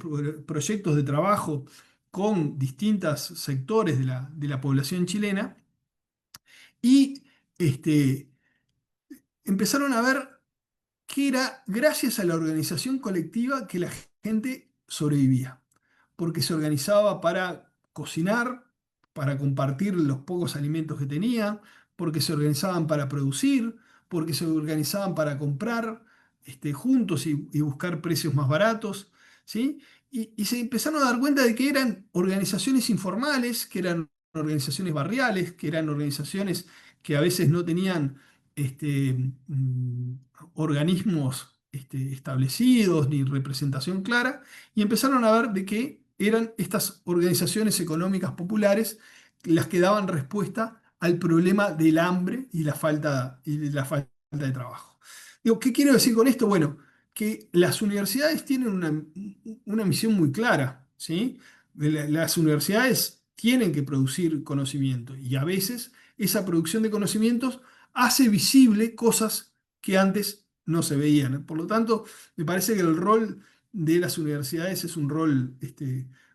proyectos de trabajo con distintos sectores de la población chilena, y empezaron a ver que era gracias a la organización colectiva que la gente sobrevivía, porque se organizaba para cocinar, para compartir los pocos alimentos que tenía, porque se organizaban para producir, porque se organizaban para comprar juntos y buscar precios más baratos, ¿sí? Y se empezaron a dar cuenta de que eran organizaciones informales, que eran organizaciones barriales, que eran organizaciones que a veces no tenían este, mm, organismos establecidos ni representación clara, y empezaron a ver de que eran estas organizaciones económicas populares las que daban respuesta al problema del hambre y la falta de trabajo. Digo, ¿qué quiero decir con esto? Bueno, que las universidades tienen una misión muy clara, ¿sí? Las universidades tienen que producir conocimiento, y a veces esa producción de conocimientos hace visible cosas que antes no se veían. Por lo tanto, me parece que el rol de las universidades es un rol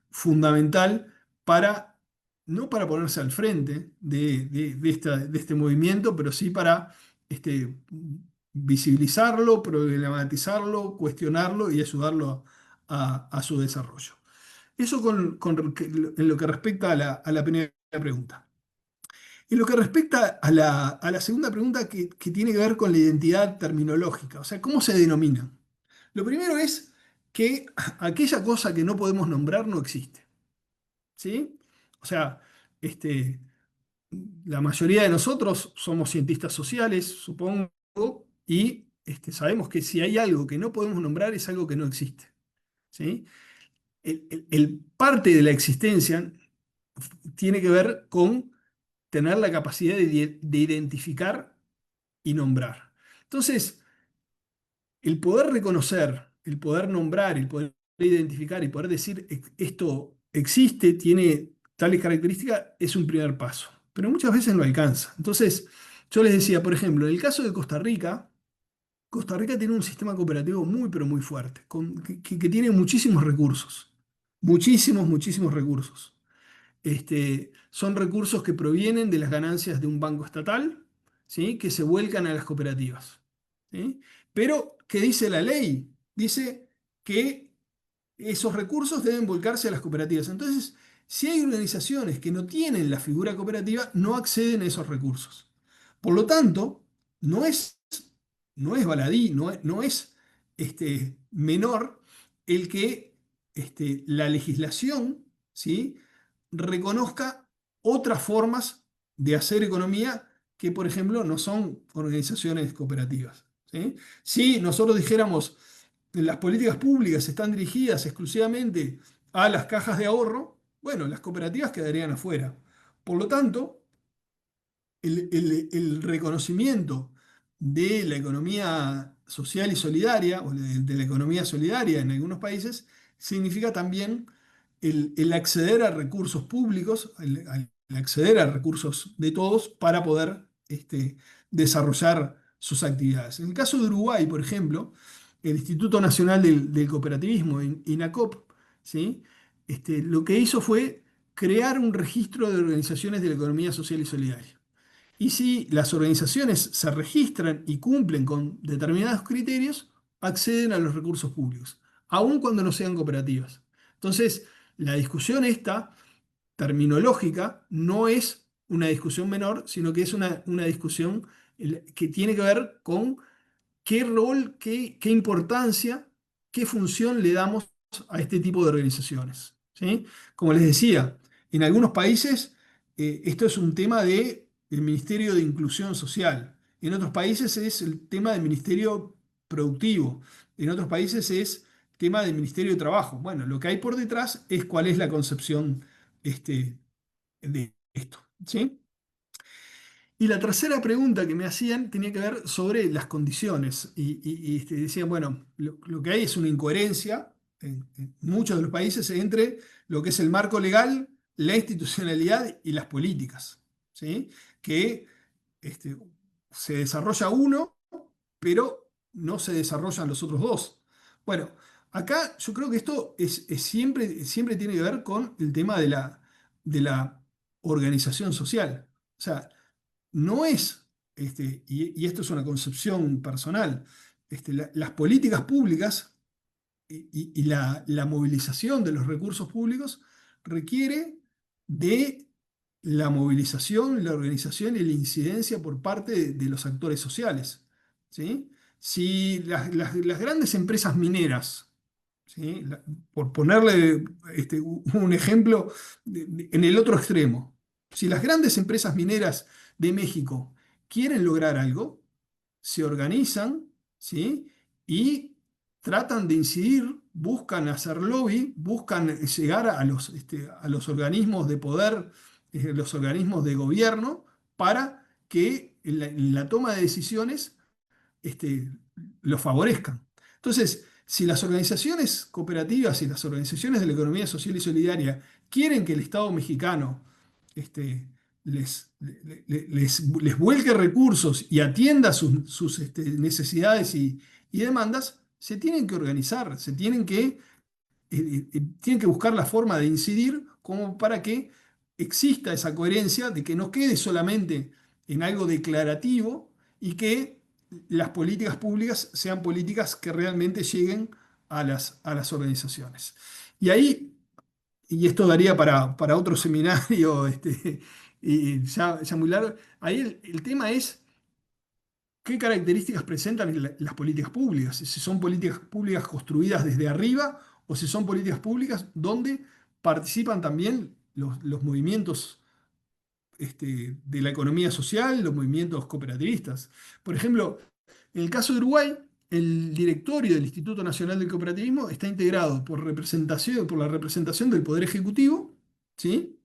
fundamental para, no para ponerse al frente de este movimiento, pero sí para visibilizarlo, problematizarlo, cuestionarlo y ayudarlo a su desarrollo. Eso en lo que respecta a la primera pregunta. En lo que respecta a la segunda pregunta, que tiene que ver con la identidad terminológica, o sea, ¿cómo se denomina? Lo primero es que aquella cosa que no podemos nombrar no existe, ¿sí? O sea, la mayoría de nosotros somos cientistas sociales, supongo, y sabemos que si hay algo que no podemos nombrar es algo que no existe. ¿Sí? Parte de la existencia tiene que ver con tener la capacidad de identificar y nombrar. Entonces, el poder reconocer, el poder nombrar, el poder identificar y poder decir esto existe, tiene tales características, es un primer paso. Pero muchas veces no alcanza. Entonces, yo les decía, por ejemplo, en el caso de Costa Rica tiene un sistema cooperativo muy, pero muy fuerte, que tiene muchísimos recursos. Muchísimos, muchísimos recursos. Son recursos que provienen de las ganancias de un banco estatal, ¿sí? Que se vuelcan a las cooperativas. ¿Sí? Pero, ¿qué dice la ley? Dice que esos recursos deben volcarse a las cooperativas. Entonces, si hay organizaciones que no tienen la figura cooperativa, no acceden a esos recursos. Por lo tanto, no es, no es baladí, no es menor el que la legislación, ¿sí? reconozca otras formas de hacer economía que, por ejemplo, no son organizaciones cooperativas. ¿Sí? Si nosotros dijéramos las políticas públicas están dirigidas exclusivamente a las cajas de ahorro, bueno, las cooperativas quedarían afuera. Por lo tanto, el reconocimiento de la economía social y solidaria, o de la economía solidaria en algunos países, significa también el acceder a recursos públicos, el acceder a recursos de todos para poder desarrollar sus actividades. En el caso de Uruguay, por ejemplo, el Instituto Nacional del Cooperativismo, INACOP, ¿sí? Lo que hizo fue crear un registro de organizaciones de la economía social y solidaria. Y si las organizaciones se registran y cumplen con determinados criterios, acceden a los recursos públicos, aun cuando no sean cooperativas. Entonces, la discusión esta, terminológica, no es una discusión menor, sino que es una discusión que tiene que ver con qué rol, qué importancia, qué función le damos a este tipo de organizaciones. ¿Sí? Como les decía, en algunos países esto es un tema del Ministerio de Inclusión Social. En otros países es el tema del Ministerio Productivo. En otros países es tema del Ministerio de Trabajo. Bueno, lo que hay por detrás es cuál es la concepción de esto. ¿Sí? Y la tercera pregunta que me hacían tenía que ver sobre las condiciones. Decían, bueno, lo que hay es una incoherencia en muchos de los países entre lo que es el marco legal, la institucionalidad y las políticas. ¿Sí? Que se desarrolla uno, pero no se desarrollan los otros dos. Bueno, acá yo creo que esto siempre tiene que ver con el tema de la organización social. O sea, no es, y esto es una concepción personal, las políticas públicas y la movilización de los recursos públicos requiere de la movilización, la organización y la incidencia por parte de los actores sociales. ¿Sí? Si las grandes empresas mineras, ¿sí? Por ponerle un ejemplo en el otro extremo, si las grandes empresas mineras de México quieren lograr algo, se organizan, ¿sí? Y tratan de incidir, buscan hacer lobby, buscan llegar a los organismos de poder, los organismos de gobierno, para que en la toma de decisiones lo favorezcan. Entonces, si las organizaciones cooperativas y las organizaciones de la economía social y solidaria quieren que el Estado mexicano les vuelque recursos y atienda sus necesidades y demandas, se tienen que organizar, tienen que buscar la forma de incidir como para que exista esa coherencia de que no quede solamente en algo declarativo y que las políticas públicas sean políticas que realmente lleguen a las organizaciones. Y ahí, y esto daría para otro seminario y ya muy largo, ahí el tema es qué características presentan las políticas públicas, si son políticas públicas construidas desde arriba o si son políticas públicas donde participan también los movimientos de la economía social, los movimientos cooperativistas. Por ejemplo, en el caso de Uruguay, el directorio del Instituto Nacional del Cooperativismo está integrado por la representación del Poder Ejecutivo, ¿sí?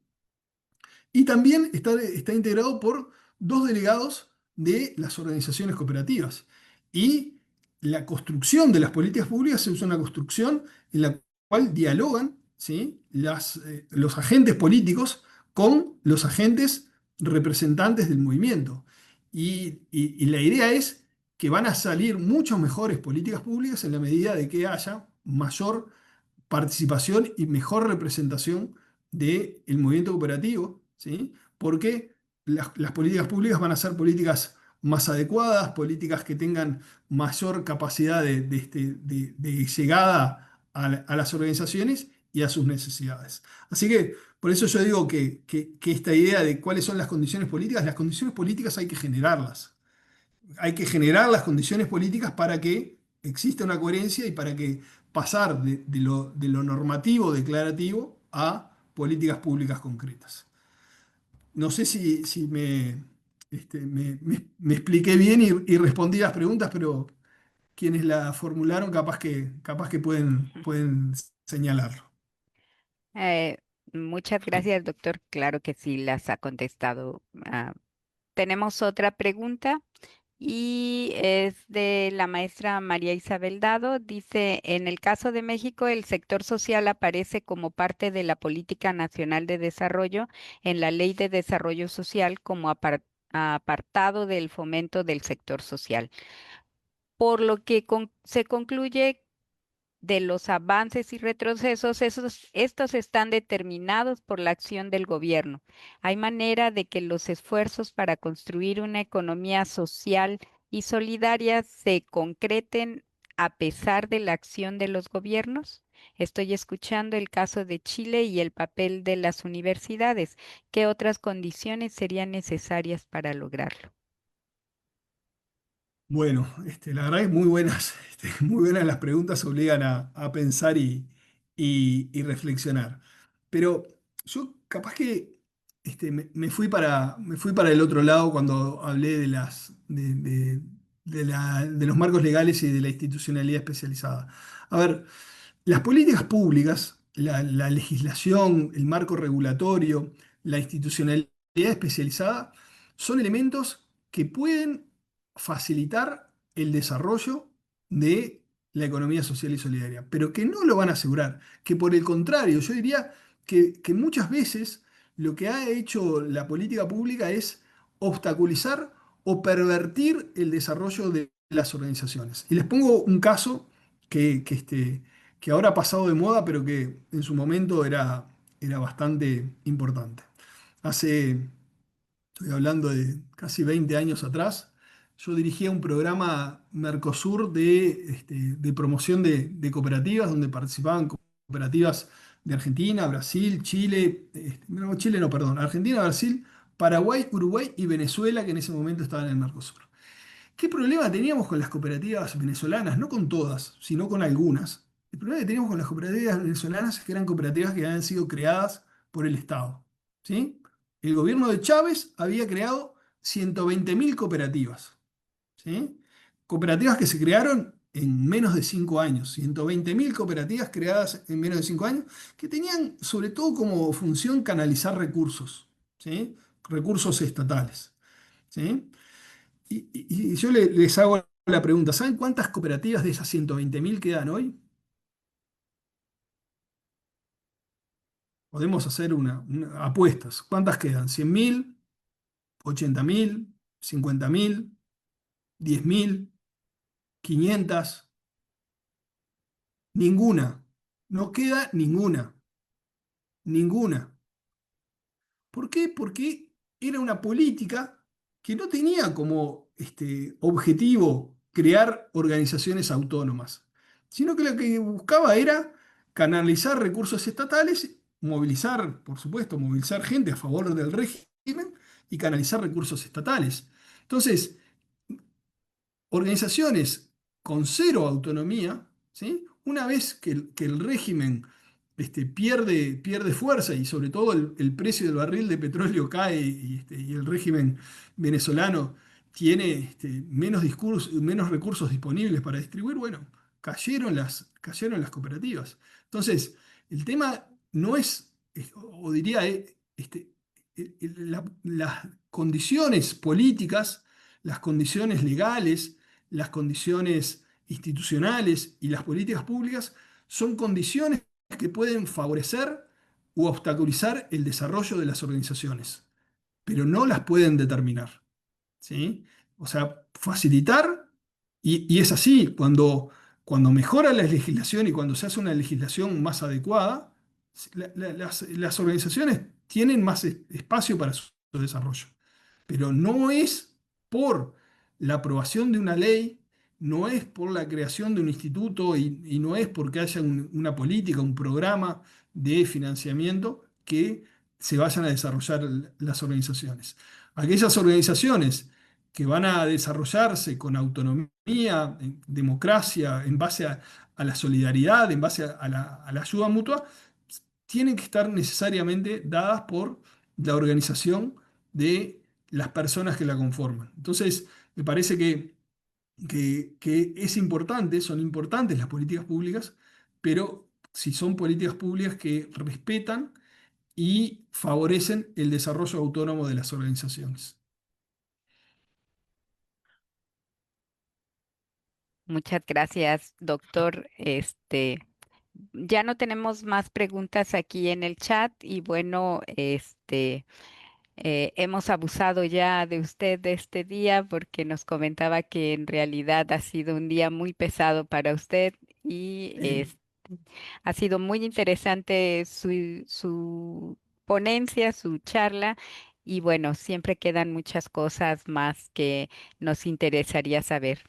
Y también está integrado por dos delegados de las organizaciones cooperativas. Y la construcción de las políticas públicas es una construcción en la cual dialogan, ¿sí?, los agentes políticos con los agentes representantes del movimiento. Y la idea es que van a salir mucho mejores políticas públicas en la medida de que haya mayor participación y mejor representación del movimiento cooperativo, ¿sí? Porque las políticas públicas van a ser políticas más adecuadas, políticas que tengan mayor capacidad de llegada a las organizaciones y a sus necesidades. Así que por eso yo digo que esta idea de cuáles son las condiciones políticas hay que generarlas. Hay que generar las condiciones políticas para que exista una coherencia y para que pasar de lo normativo, declarativo, a políticas públicas concretas. No sé si me expliqué bien y respondí las preguntas, pero quienes la formularon capaz que pueden señalarlo. Eh, Muchas gracias, doctor. Claro que sí, las ha contestado. Tenemos otra pregunta y es de la maestra María Isabel Dado. Dice, en el caso de México, el sector social aparece como parte de la Política Nacional de Desarrollo en la Ley de Desarrollo Social como apartado del fomento del sector social, por lo que se concluye de los avances y retrocesos, estos están determinados por la acción del gobierno. ¿Hay manera de que los esfuerzos para construir una economía social y solidaria se concreten a pesar de la acción de los gobiernos? Estoy escuchando el caso de Chile y el papel de las universidades. ¿Qué otras condiciones serían necesarias para lograrlo? Bueno, la verdad es muy buenas, muy buenas las preguntas, obligan a pensar y reflexionar. Pero yo capaz que me fui para el otro lado cuando hablé de los marcos legales y de la institucionalidad especializada. A ver, las políticas públicas, la legislación, el marco regulatorio, la institucionalidad especializada son elementos que pueden facilitar el desarrollo de la economía social y solidaria, pero que no lo van a asegurar, que por el contrario, yo diría que muchas veces lo que ha hecho la política pública es obstaculizar o pervertir el desarrollo de las organizaciones. Y les pongo un caso que ahora ha pasado de moda, pero que en su momento era bastante importante. Estoy hablando de casi 20 años atrás, yo dirigía un programa Mercosur de promoción de cooperativas, donde participaban cooperativas de Argentina, Brasil, Chile, no, Chile no, perdón, Argentina, Brasil, Paraguay, Uruguay y Venezuela, que en ese momento estaban en el Mercosur. ¿Qué problema teníamos con las cooperativas venezolanas? No con todas, sino con algunas. El problema que teníamos con las cooperativas venezolanas es que eran cooperativas que habían sido creadas por el Estado. ¿Sí? El gobierno de Chávez había creado 120.000 cooperativas. ¿Sí? Cooperativas que se crearon en menos de 5 años. 120.000 cooperativas creadas en menos de 5 años, que tenían sobre todo como función canalizar recursos. ¿Sí? Recursos estatales. ¿Sí? Y yo les hago la pregunta, ¿saben cuántas cooperativas de esas 120.000 quedan hoy? Podemos hacer apuestas. ¿Cuántas quedan? ¿100.000? ¿80.000? ¿50.000? ¿10.000? ¿500? Ninguna. No queda ninguna. Ninguna. ¿Por qué? Porque era una política que no tenía como objetivo crear organizaciones autónomas, sino que lo que buscaba era canalizar recursos estatales, movilizar, por supuesto, movilizar gente a favor del régimen y canalizar recursos estatales. Entonces, organizaciones con cero autonomía, ¿sí? Una vez que el régimen pierde fuerza y sobre todo el precio del barril de petróleo cae y el régimen venezolano tiene menos recursos disponibles para distribuir, bueno, cayeron las cooperativas. Entonces, el tema no o diría, las condiciones políticas, las condiciones legales, las condiciones institucionales y las políticas públicas son condiciones que pueden favorecer u obstaculizar el desarrollo de las organizaciones, pero no las pueden determinar. ¿Sí? O sea, facilitar, y es así, cuando mejora la legislación y cuando se hace una legislación más adecuada, las organizaciones tienen más espacio para su desarrollo. Pero no es por la aprobación de una ley, no es por la creación de un instituto y no es porque haya una política, un programa de financiamiento que se vayan a desarrollar las organizaciones. Aquellas organizaciones que van a desarrollarse con autonomía, en democracia, en base a la solidaridad, en base a la ayuda mutua, tienen que estar necesariamente dadas por la organización de las personas que la conforman. Entonces, me parece que es importante, son importantes las políticas públicas, pero si son políticas públicas que respetan y favorecen el desarrollo autónomo de las organizaciones. Muchas gracias, doctor. Ya no tenemos más preguntas aquí en el chat y bueno, hemos abusado ya de usted de este día porque nos comentaba que en realidad ha sido un día muy pesado para usted y ha sido muy interesante su ponencia, su charla y bueno, siempre quedan muchas cosas más que nos interesaría saber.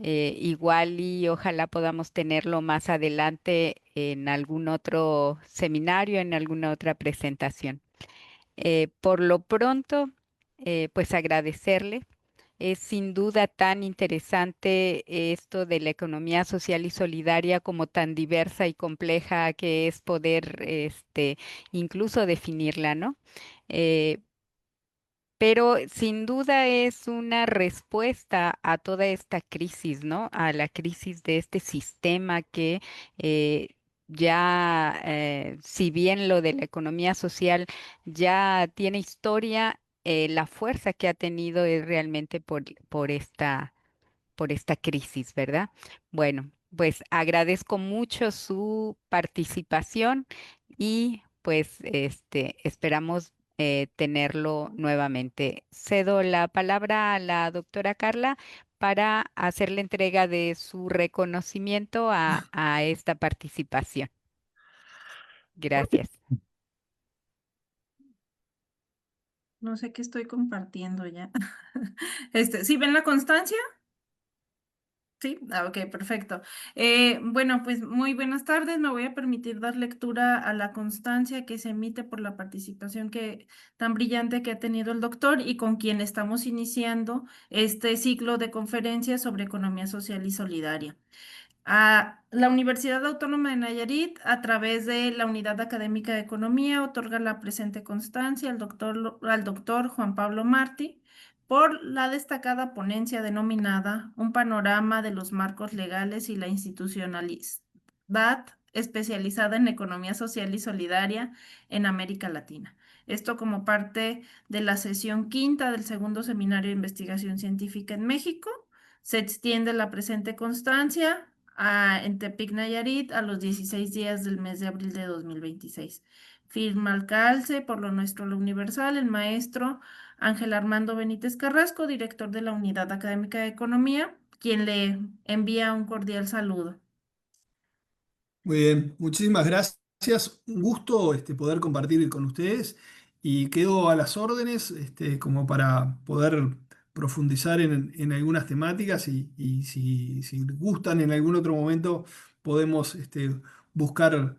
Igual y ojalá podamos tenerlo más adelante en algún otro seminario, en alguna otra presentación. Por lo pronto, pues agradecerle. Es sin duda tan interesante esto de la economía social y solidaria como tan diversa y compleja que es poder, incluso definirla, ¿no? Eh, pero sin duda es una respuesta a toda esta crisis, ¿no? A la crisis de este sistema que si bien lo de la economía social ya tiene historia, la fuerza que ha tenido es realmente por esta crisis, ¿verdad? Bueno, pues agradezco mucho su participación y pues esperamos tenerlo nuevamente. Cedo la palabra a la doctora Carla para hacer la entrega de su reconocimiento a esta participación. Gracias. No sé qué estoy compartiendo ya. ¿Sí ven la constancia? Sí, ok, perfecto. Bueno, pues muy buenas tardes. Me voy a permitir dar lectura a la constancia que se emite por la participación tan brillante que ha tenido el doctor y con quien estamos iniciando este ciclo de conferencias sobre economía social y solidaria. A la Universidad Autónoma de Nayarit, a través de la Unidad Académica de Economía, otorga la presente constancia al doctor Juan Pablo Martí por la destacada ponencia denominada Un panorama de los marcos legales y la institucionalidad especializada en economía social y solidaria en América Latina. Esto como parte de la sesión quinta del segundo seminario de investigación científica en México. Se extiende la presente constancia en Tepic, Nayarit, a los 16 días del mes de abril de 2026. Firma al calce por lo nuestro, lo universal, el maestro Ángel Armando Benítez Carrasco, director de la Unidad Académica de Economía, quien le envía un cordial saludo. Muy bien, muchísimas gracias. Un gusto poder compartir con ustedes y quedo a las órdenes como para poder profundizar en algunas temáticas y si gustan en algún otro momento podemos buscar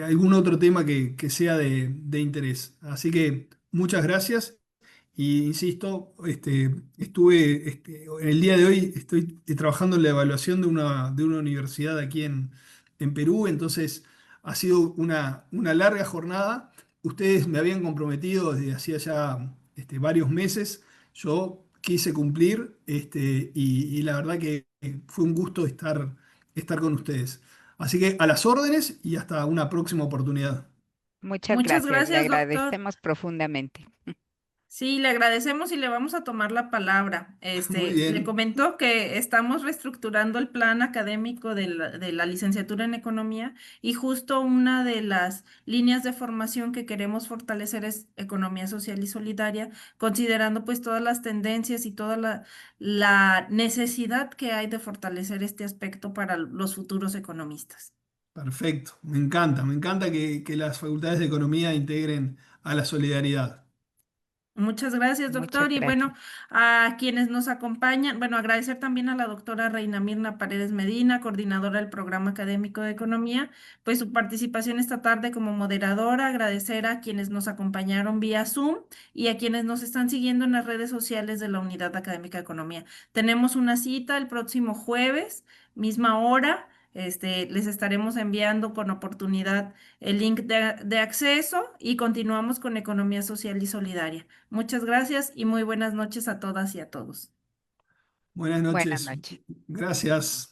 algún otro tema que sea de interés. Así que muchas gracias. Y insisto, en el día de hoy estoy trabajando en la evaluación de una universidad aquí en Perú, entonces Ha sido una larga jornada. Ustedes me habían comprometido desde hacía ya varios meses. Yo quise cumplir y la verdad que fue un gusto estar con ustedes. Así que a las órdenes y hasta una próxima oportunidad. Muchas Muchas gracias, le gracias, doctor. agradecemos profundamente. Sí, le agradecemos y le vamos a tomar la palabra. Muy Le bien, comentó que estamos reestructurando el plan académico de la licenciatura en economía y justo una de las líneas de formación que queremos fortalecer es economía social y solidaria, considerando pues todas las tendencias y toda la necesidad que hay de fortalecer este aspecto para los futuros economistas. perfecto. Me encanta que las facultades de economía integren a la solidaridad. Muchas gracias, Muchas doctor. Y gracias. bueno, a quienes nos acompañan, bueno, agradecer también a la doctora Reina Mirna Paredes Medina, coordinadora del programa académico de economía, pues su participación esta tarde como moderadora, agradecer a quienes nos acompañaron vía Zoom y a quienes nos están siguiendo en las redes sociales de la Unidad Académica de Economía. Tenemos una cita el próximo jueves, misma hora. Les estaremos enviando con oportunidad el link de acceso y continuamos con economía social y solidaria. Muchas gracias y muy buenas noches a todas y a todos. Buenas Buenas noches. noches. Gracias.